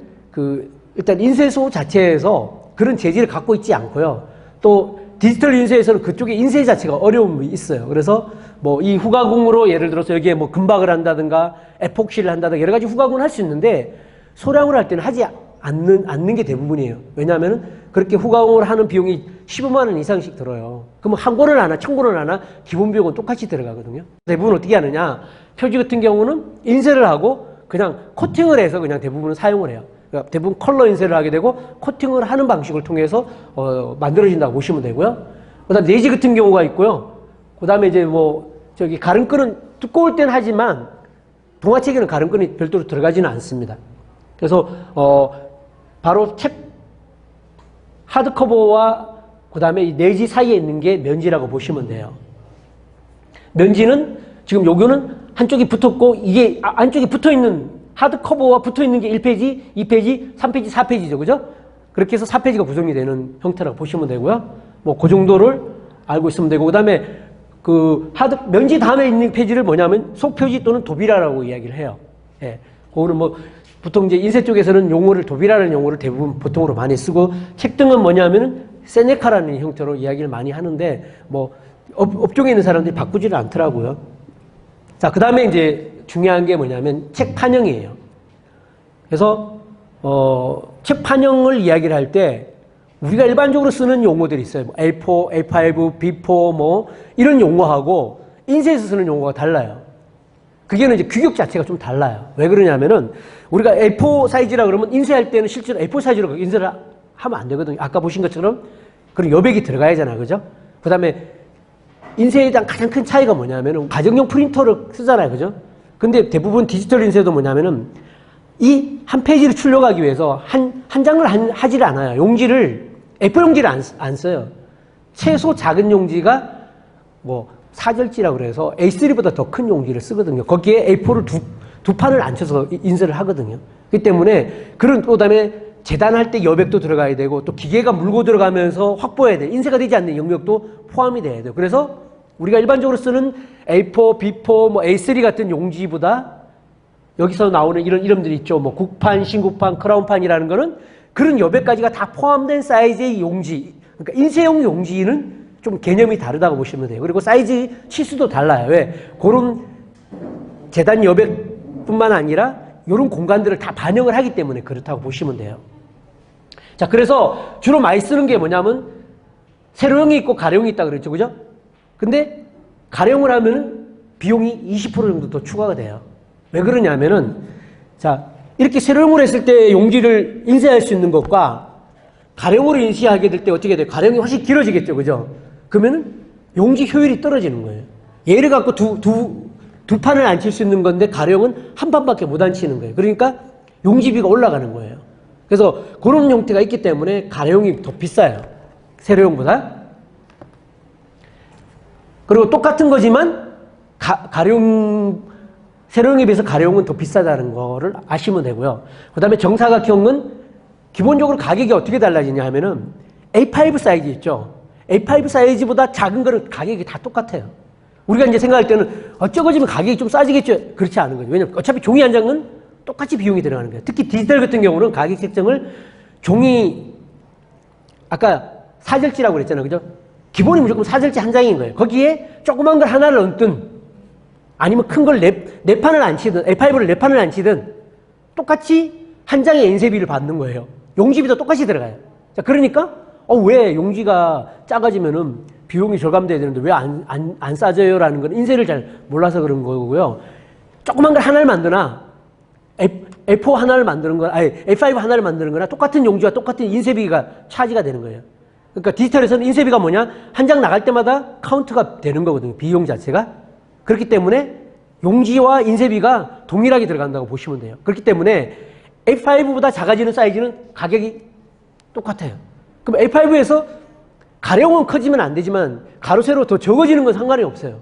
일단 인쇄소 자체에서 그런 재질을 갖고 있지 않고요. 또 디지털 인쇄에서는 그쪽에 인쇄 자체가 어려움이 있어요. 그래서 뭐 이 후가공으로 예를 들어서 여기에 뭐 금박을 한다든가 에폭시를 한다든가 여러 가지 후가공을 할 수 있는데 소량으로 할 때는 하지 않는 게 대부분이에요. 왜냐하면 그렇게 후가공을 하는 비용이 15만 원 이상씩 들어요. 그러면 한 권을 하나, 1000권을 하나 기본 비용은 똑같이 들어가거든요. 대부분 어떻게 하느냐? 표지 같은 경우는 인쇄를 하고 그냥 코팅을 해서 그냥 대부분은 사용을 해요. 그러니까 대부분 컬러 인쇄를 하게 되고 코팅을 하는 방식을 통해서 만들어진다고 보시면 되고요. 그다음 네지 같은 경우가 있고요. 그다음에 이제 뭐 저기 가름끈은 두꺼울 땐 하지만 동화책에는 가름끈이 별도로 들어가지는 않습니다. 그래서 바로 책 하드커버와 그다음에 이 네지 사이에 있는 게 면지라고 보시면 돼요. 면지는 지금 요거는 한쪽이 붙었고 이게 안쪽이 붙어 있는 하드커버와 붙어 있는 게 1페이지, 2페이지, 3페이지, 4페이지죠. 그죠? 그렇게 해서 4페이지가 구성이 되는 형태라고 보시면 되고요. 뭐 그 정도를 알고 있으면 되고 그다음에 그 면지 다음에 있는 페이지를 뭐냐면 속표지 또는 도비라라고 이야기를 해요. 예. 그거는 뭐 보통 이제 인쇄 쪽에서는 용어를 도비라는 용어를 대부분 보통으로 많이 쓰고 책등은 뭐냐면은 세네카라는 형태로 이야기를 많이 하는데 뭐 업종에 있는 사람들이 바꾸지를 않더라고요. 자, 그다음에 이제 중요한 게 뭐냐면 책 판형이에요. 그래서 책 판형을 이야기를 할 때 우리가 일반적으로 쓰는 용어들이 있어요. 뭐 A4, A5, B4 뭐 이런 용어하고 인쇄에서 쓰는 용어가 달라요. 그게는 이제 규격 자체가 좀 달라요. 왜 그러냐면은 우리가 A4 사이즈라 그러면 인쇄할 때는 실제로 A4 사이즈로 인쇄를 하면 안 되거든요. 아까 보신 것처럼 그런 여백이 들어가야 하잖아요. 그죠? 그 다음에 인쇄에 대한 가장 큰 차이가 뭐냐면은 가정용 프린터를 쓰잖아요. 그죠? 근데 대부분 디지털 인쇄도 뭐냐면은 이 한 페이지를 출력하기 위해서 한 장을 하지를 않아요. 용지를, A4 용지를 안 써요. 최소 작은 용지가 뭐 사절지라고 그래서 A3보다 더 큰 용지를 쓰거든요. 거기에 A4를 두 판을 앉혀서 인쇄를 하거든요. 그렇기 때문에 그다음에 재단할 때 여백도 들어가야 되고 또 기계가 물고 들어가면서 확보해야 돼. 인쇄가 되지 않는 영역도 포함이 돼야 돼요. 그래서 우리가 일반적으로 쓰는 A4, B4, 뭐 A3 같은 용지보다 여기서 나오는 이런 이름들이 있죠. 뭐 국판, 신국판, 크라운판이라는 거는 그런 여백까지가 다 포함된 사이즈의 용지. 그러니까 인쇄용 용지는 좀 개념이 다르다고 보시면 돼요. 그리고 사이즈 치수도 달라요. 왜? 그런 재단 여백뿐만 아니라 이런 공간들을 다 반영을 하기 때문에 그렇다고 보시면 돼요. 자, 그래서 주로 많이 쓰는 게 뭐냐면 세로형이 있고 가로형이 있다 그랬죠. 그죠? 근데 가로형을 하면은 비용이 20% 정도 더 추가가 돼요. 왜 그러냐면은 자, 이렇게 세로형으로 했을 때 용지를 인쇄할 수 있는 것과 가로형으로 인쇄하게 될 때 어떻게 돼요? 가로형이 훨씬 길어지겠죠. 그죠? 그러면은 용지 효율이 떨어지는 거예요. 얘를 갖고 두 판을 앉힐 수 있는 건데 가로형은 한 판밖에 못 앉히는 거예요. 그러니까 용지비가 올라가는 거예요. 그래서 그런 형태가 있기 때문에 가로형이 더 비싸요. 세로형보다. 그리고 똑같은 거지만 세로형에 비해서 가로형은 더 비싸다는 거를 아시면 되고요. 그 다음에 정사각형은 기본적으로 가격이 어떻게 달라지냐 하면은 A5 사이즈 있죠. A5 사이즈보다 작은 거는 가격이 다 똑같아요. 우리가 이제 생각할 때는 적어지면 가격이 좀 싸지겠죠. 그렇지 않은 거죠. 왜냐면 어차피 종이 한 장은 똑같이 비용이 들어가는 거예요. 특히 디지털 같은 경우는 가격 책정을 종이 아까 사절지라고 그랬잖아요. 그죠? 기본이 무조건 사절지 한 장인 거예요. 거기에 조그만 걸 하나를 얹든 아니면 큰 걸 네 판을 안 치든 A5를 네 판을 안 치든 똑같이 한 장의 인쇄비를 받는 거예요. 용지비도 똑같이 들어가요. 자, 그러니까 왜 용지가 작아지면은 비용이 절감돼야 되는데 왜 안 싸져요? 라는 건 인쇄를 잘 몰라서 그런 거고요. 조그만 걸 하나를 만드나 A4 하나를 만드는 거나 A5 하나를 만드는 거나 똑같은 용지와 똑같은 인쇄비가 차지가 되는 거예요. 그러니까 디지털에서는 인쇄비가 뭐냐? 한 장 나갈 때마다 카운트가 되는 거거든요. 비용 자체가. 그렇기 때문에 용지와 인쇄비가 동일하게 들어간다고 보시면 돼요. 그렇기 때문에 A5보다 작아지는 사이즈는 가격이 똑같아요. 그럼 A5에서 가로형은 커지면 안 되지만 가로 세로 더 적어지는 건 상관이 없어요.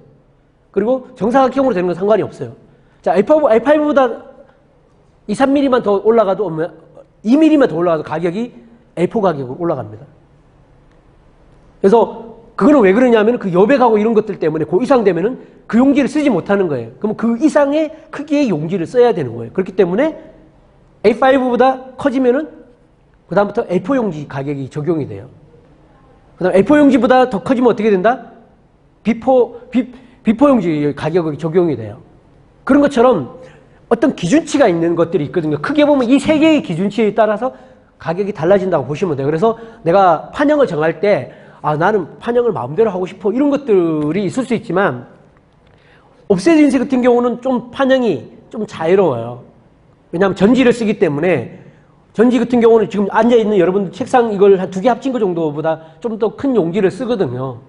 그리고 정사각형으로 되는 건 상관이 없어요. 자, A5보다 2, 3mm만 더 올라가도 2mm만 더 올라가도 가격이 A4 가격으로 올라갑니다. 그래서 그거는 왜 그러냐면 그 여백하고 이런 것들 때문에 그 이상 되면은 그 용지를 쓰지 못하는 거예요. 그러면 그 이상의 크기의 용지를 써야 되는 거예요. 그렇기 때문에 A5보다 커지면은 그다음부터 A4 용지 가격이 적용이 돼요. 그 다음에 A4 용지보다 더 커지면 어떻게 된다? B4 용지 가격이 적용이 돼요. 그런 것처럼 어떤 기준치가 있는 것들이 있거든요. 크게 보면 이 세 개의 기준치에 따라서 가격이 달라진다고 보시면 돼요. 그래서 내가 판형을 정할 때 나는 판형을 마음대로 하고 싶어 이런 것들이 있을 수 있지만 옵셋 인쇄 같은 경우는 좀 판형이 좀 자유로워요. 왜냐하면 전지를 쓰기 때문에 전지 같은 경우는 지금 앉아있는 여러분들 책상 이걸 한 2개 합친 거 정도보다 좀 더 큰 용지를 쓰거든요.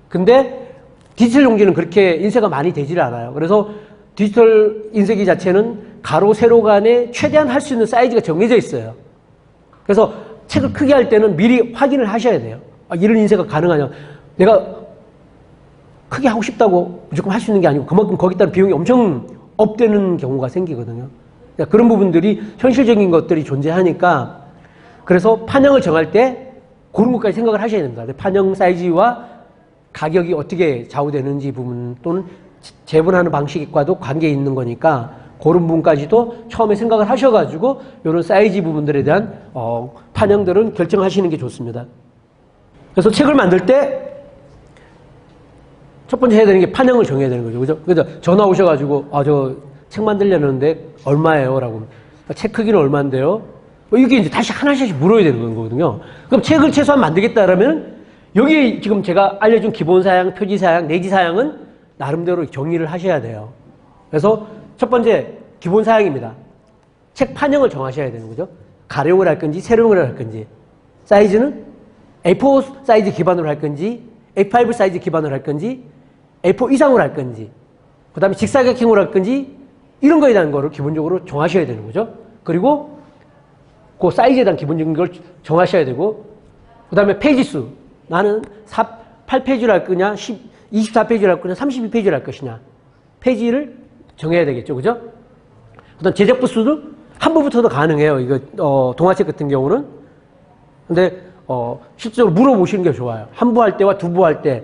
근데 디지털 용지는 그렇게 인쇄가 많이 되질 않아요. 그래서 디지털 인쇄기 자체는 가로, 세로 간에 최대한 할 수 있는 사이즈가 정해져 있어요. 그래서 책을 크게 할 때는 미리 확인을 하셔야 돼요. 이런 인쇄가 가능하냐. 내가 크게 하고 싶다고 무조건 할 수 있는 게 아니고 그만큼 거기에 따른 비용이 엄청 업되는 경우가 생기거든요. 그러니까 그런 부분들이 현실적인 것들이 존재하니까 그래서 판형을 정할 때 그런 것까지 생각을 하셔야 됩니다. 판형 사이즈와 가격이 어떻게 좌우되는지 부분 또는 재분하는 방식과도 관계 있는 거니까 그런 부분까지도 처음에 생각을 하셔가지고 이런 사이즈 부분들에 대한 판형들은 결정하시는 게 좋습니다. 그래서 책을 만들 때 첫 번째 해야 되는 게 판형을 정해야 되는 거죠. 그죠? 그래서 전화 오셔가지고 저 책 만들려는데 얼마예요? 라고 책 크기는 얼마인데요? 이게 이제 다시 하나씩 물어야 되는 거거든요. 그럼 책을 최소한 만들겠다 그러면 여기 지금 제가 알려준 기본 사양, 표지 사양, 내지 사양은 나름대로 정의를 하셔야 돼요. 그래서 첫 번째 기본 사양입니다. 책 판형을 정하셔야 되는 거죠. 가룡을 할 건지 세로용을 할 건지 사이즈는 A4 사이즈 기반으로 할 건지 A5 사이즈 기반으로 할 건지 A4 이상으로 할 건지 그 다음에 직사각형으로 할 건지 이런 거에 대한 거를 기본적으로 정하셔야 되는 거죠. 그리고 그 사이즈에 대한 기본적인 걸 정하셔야 되고 그 다음에 페이지 수 나는 8페이지를 할 거냐 24페이지를 할 거냐 32페이지를 할 것이냐 페이지를 정해야 되겠죠. 그죠? 그 다음 제작 부수도 한 부부터도 가능해요. 이거 동화책 같은 경우는. 근데 실제로 물어보시는 게 좋아요. 한 부 할 때와 두 부 할 때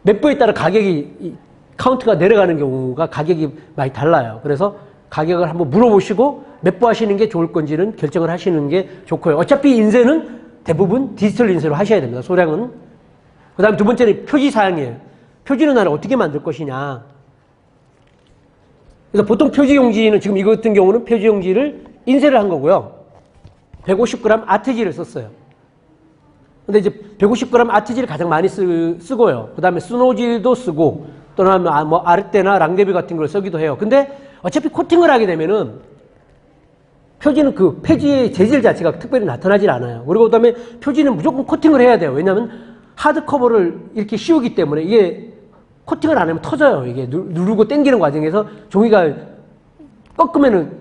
몇 부에 따라 가격이 카운트가 내려가는 경우가 가격이 많이 달라요. 그래서 가격을 한번 물어보시고 몇 부 하시는 게 좋을 건지는 결정을 하시는 게 좋고요. 어차피 인쇄는 대부분 디지털 인쇄로 하셔야 됩니다. 소량은. 그 다음 두 번째는 표지 사양이에요. 표지는 나는 어떻게 만들 것이냐. 그래서 보통 표지 용지는 지금 이거 같은 경우는 표지 용지를 인쇄를 한 거고요. 150g 아트지를 썼어요. 근데 이제 150g 아트지를 가장 많이 쓰고요. 그 다음에 스노지도 쓰고 또는 뭐 아르떼나 랑데비 같은 걸 쓰기도 해요. 근데 어차피 코팅을 하게 되면은 표지는 그 페이지의 재질 자체가 특별히 나타나질 않아요. 그리고 그 다음에 표지는 무조건 코팅을 해야 돼요. 왜냐하면 하드커버를 이렇게 씌우기 때문에 이게 코팅을 안 하면 터져요. 이게 누르고 당기는 과정에서 종이가 꺾으면은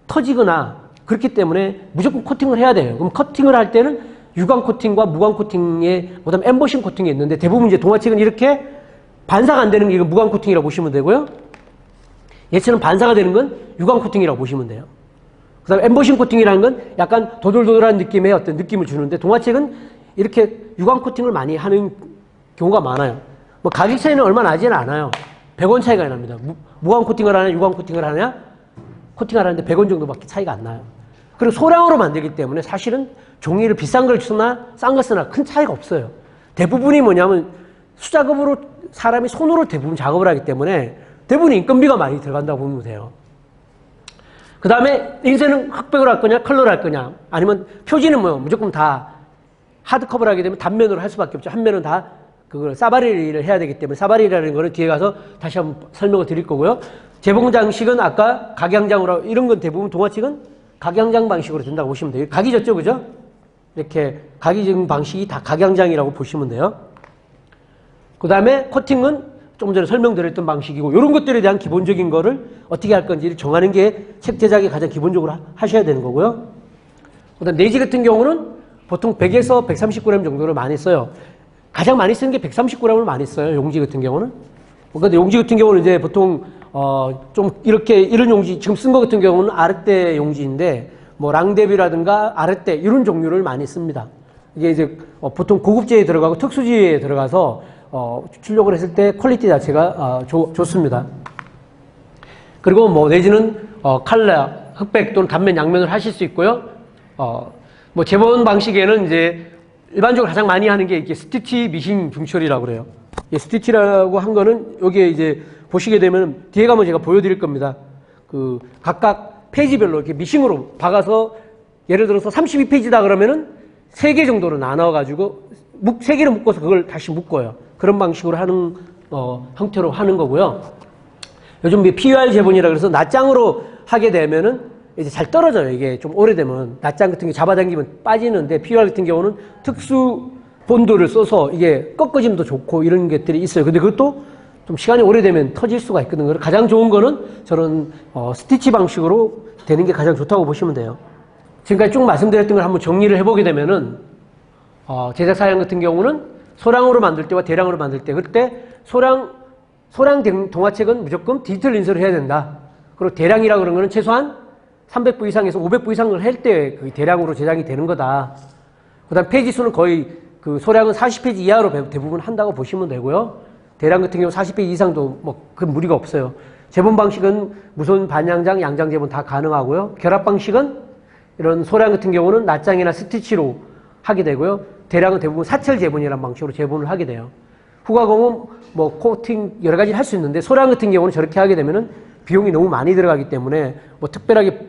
터지거나 그렇기 때문에 무조건 코팅을 해야 돼요. 그럼 코팅을 할 때는 유광 코팅과 무광 코팅에 그다음에 엠보싱 코팅이 있는데 대부분 이제 동화책은 이렇게 반사가 안 되는 게 이거 무광 코팅이라고 보시면 되고요. 얘처럼 반사가 되는 건 유광 코팅이라고 보시면 돼요. 그다음에 엠보싱 코팅이라는 건 약간 도돌도돌한 느낌의 어떤 느낌을 주는데 동화책은 이렇게 유광 코팅을 많이 하는 경우가 많아요. 뭐 가격 차이는 얼마 나지는 않아요. 100원 차이가 납니다. 무광 코팅을 하냐 유광 코팅을 하냐 코팅을 하는데 100원 정도밖에 차이가 안 나요. 그리고 소량으로 만들기 때문에 사실은 종이를 비싼 걸 쓰나 싼 걸 쓰나 큰 차이가 없어요. 대부분이 뭐냐면 수작업으로 사람이 손으로 대부분 작업을 하기 때문에 대부분 인건비가 많이 들어간다고 보면 돼요. 그 다음에 인쇄는 흑백으로 할 거냐 컬러로 할 거냐 아니면 표지는 뭐 무조건 다 하드커버를 하게 되면 단면으로 할 수밖에 없죠. 한 면은 다 그걸 사바리를 해야 되기 때문에 사바리라는 거는 뒤에 가서 다시 한번 설명을 드릴 거고요. 재봉장식은 아까 각양장으로 이런 건 대부분 동화책은 각양장 방식으로 된다고 보시면 돼요. 각이졌죠, 그죠? 이렇게 각이적 방식이 다 각양장이라고 보시면 돼요. 그 다음에 코팅은 조금 전에 설명드렸던 방식이고 이런 것들에 대한 기본적인 거를 어떻게 할 건지를 정하는 게 책 제작이 가장 기본적으로 하셔야 되는 거고요. 그 다음 내지 같은 경우는 보통 100에서 130g 정도를 많이 써요. 가장 많이 쓰는 게 130g을 많이 써요. 용지 같은 경우는. 근데 용지 같은 경우는 이제 보통 좀 이렇게 이런 용지 지금 쓴 거 같은 경우는 아르떼 용지인데 뭐 랑데비라든가 아르떼 이런 종류를 많이 씁니다. 이게 이제 보통 고급지에 들어가고 특수지에 들어가서 출력을 했을 때 퀄리티 자체가 좋습니다. 그리고 뭐 내지는 칼라, 흑백 또는 단면, 양면을 하실 수 있고요. 뭐 재본 방식에는 이제 일반적으로 가장 많이 하는 게 이게 스티치 미싱 중처리라고 그래요. 이 스티치라고 한 거는 여기에 이제 보시게 되면 뒤에 가면 제가 보여드릴 겁니다. 그 각각 페이지별로 이렇게 미싱으로 박아서 예를 들어서 32페이지다 그러면은 3개 정도로 나눠가지고 3개를 묶어서 그걸 다시 묶어요. 그런 방식으로 하는 형태로 하는 거고요. 요즘 PUR 제본이라 그래서 낱장으로 하게 되면은 이제 잘 떨어져요. 이게 좀 오래되면 낱장 같은 게 잡아당기면 빠지는데 PUR 같은 경우는 특수 본드를 써서 이게 꺾어짐도 좋고 이런 것들이 있어요. 근데 그것도 좀 시간이 오래되면 터질 수가 있거든요. 가장 좋은 거는 저는 스티치 방식으로 되는 게 가장 좋다고 보시면 돼요. 지금까지 쭉 말씀드렸던 걸 한번 정리를 해보게 되면은 제작 사양 같은 경우는 소량으로 만들 때와 대량으로 만들 때, 그때 소량 동화책은 무조건 디지털 인쇄를 해야 된다. 그리고 대량이라 그런 거는 최소한 300부 이상에서 500부 이상을 할 때 그 대량으로 제작이 되는 거다. 그 다음 페이지 수는 거의 그 소량은 40페이지 이하로 대부분 한다고 보시면 되고요. 대량 같은 경우 40페이지 이상도 그 무리가 없어요. 제본 방식은 무선 반양장, 양장 제본 다 가능하고요. 결합 방식은 이런 소량 같은 경우는 낱장이나 스티치로 하게 되고요. 대량은 대부분 사철 제본이라는 방식으로 제본을 하게 돼요. 후가공은 코팅 여러 가지를 할 수 있는데 소량 같은 경우는 저렇게 하게 되면은 비용이 너무 많이 들어가기 때문에 특별하게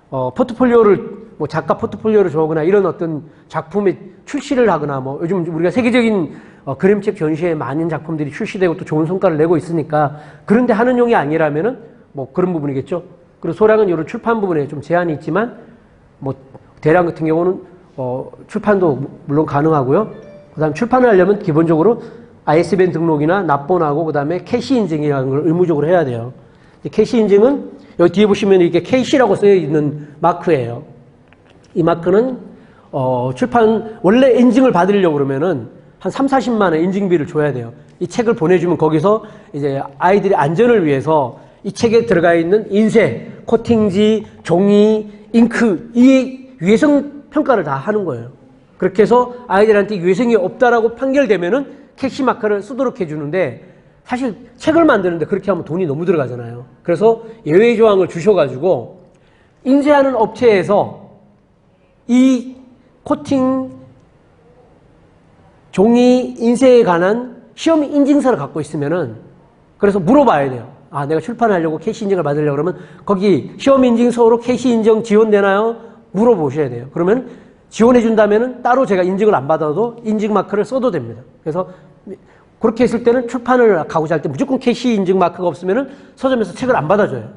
포트폴리오를 작가 포트폴리오를 주거나 이런 어떤 작품의 출시를 하거나 요즘 우리가 세계적인 그림책 전시에 많은 작품들이 출시되고 또 좋은 성과를 내고 있으니까 그런데 하는 용이 아니라면은 그런 부분이겠죠. 그리고 소량은 이런 출판 부분에 좀 제한이 있지만 대량 같은 경우는 출판도 물론 가능하고요. 그다음 출판을 하려면 기본적으로 ISBN 등록이나 납본하고 그다음에 캐시 인증이라는 걸 의무적으로 해야 돼요. 캐시 인증은 여기 뒤에 보시면 이게 KC라고 쓰여 있는 마크예요. 이 마크는 출판 원래 인증을 받으려고 그러면은 한 3, 40만 원 인증비를 줘야 돼요. 이 책을 보내주면 거기서 이제 아이들의 안전을 위해서 이 책에 들어가 있는 인쇄, 코팅지, 종이, 잉크 이 유해성 평가를 다 하는 거예요. 그렇게 해서 아이들한테 유해성이 없다라고 판결되면은 캐시 마크를 쓰도록 해주는데 사실 책을 만드는데 그렇게 하면 돈이 너무 들어가잖아요. 그래서 예외 조항을 주셔가지고 인쇄하는 업체에서 이 코팅, 종이 인쇄에 관한 시험 인증서를 갖고 있으면은 그래서 물어봐야 돼요. 내가 출판을 하려고 캐시 인증을 받으려고 그러면 거기 시험 인증서로 캐시 인증 지원되나요? 물어보셔야 돼요. 그러면 지원해 준다면은 따로 제가 인증을 안 받아도 인증 마크를 써도 됩니다. 그래서 그렇게 했을 때는 출판을 가고자 할 때 무조건 캐시 인증 마크가 없으면은 서점에서 책을 안 받아줘요.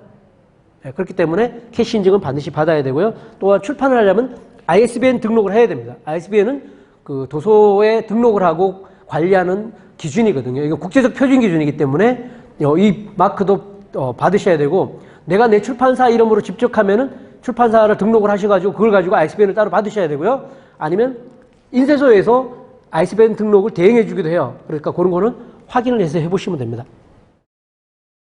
그렇기 때문에 캐시 인증은 반드시 받아야 되고요. 또한 출판을 하려면 ISBN 등록을 해야 됩니다. ISBN은 그 도서에 등록을 하고 관리하는 기준이거든요. 이거 국제적 표준 기준이기 때문에 이 마크도 받으셔야 되고 내가 내 출판사 이름으로 직접 하면은 출판사를 등록을 하셔가지고 그걸 가지고 ISBN을 따로 받으셔야 되고요. 아니면 인쇄소에서 ISBN 등록을 대행해 주기도 해요. 그러니까 그런 거는 확인을 해서 해보시면 됩니다.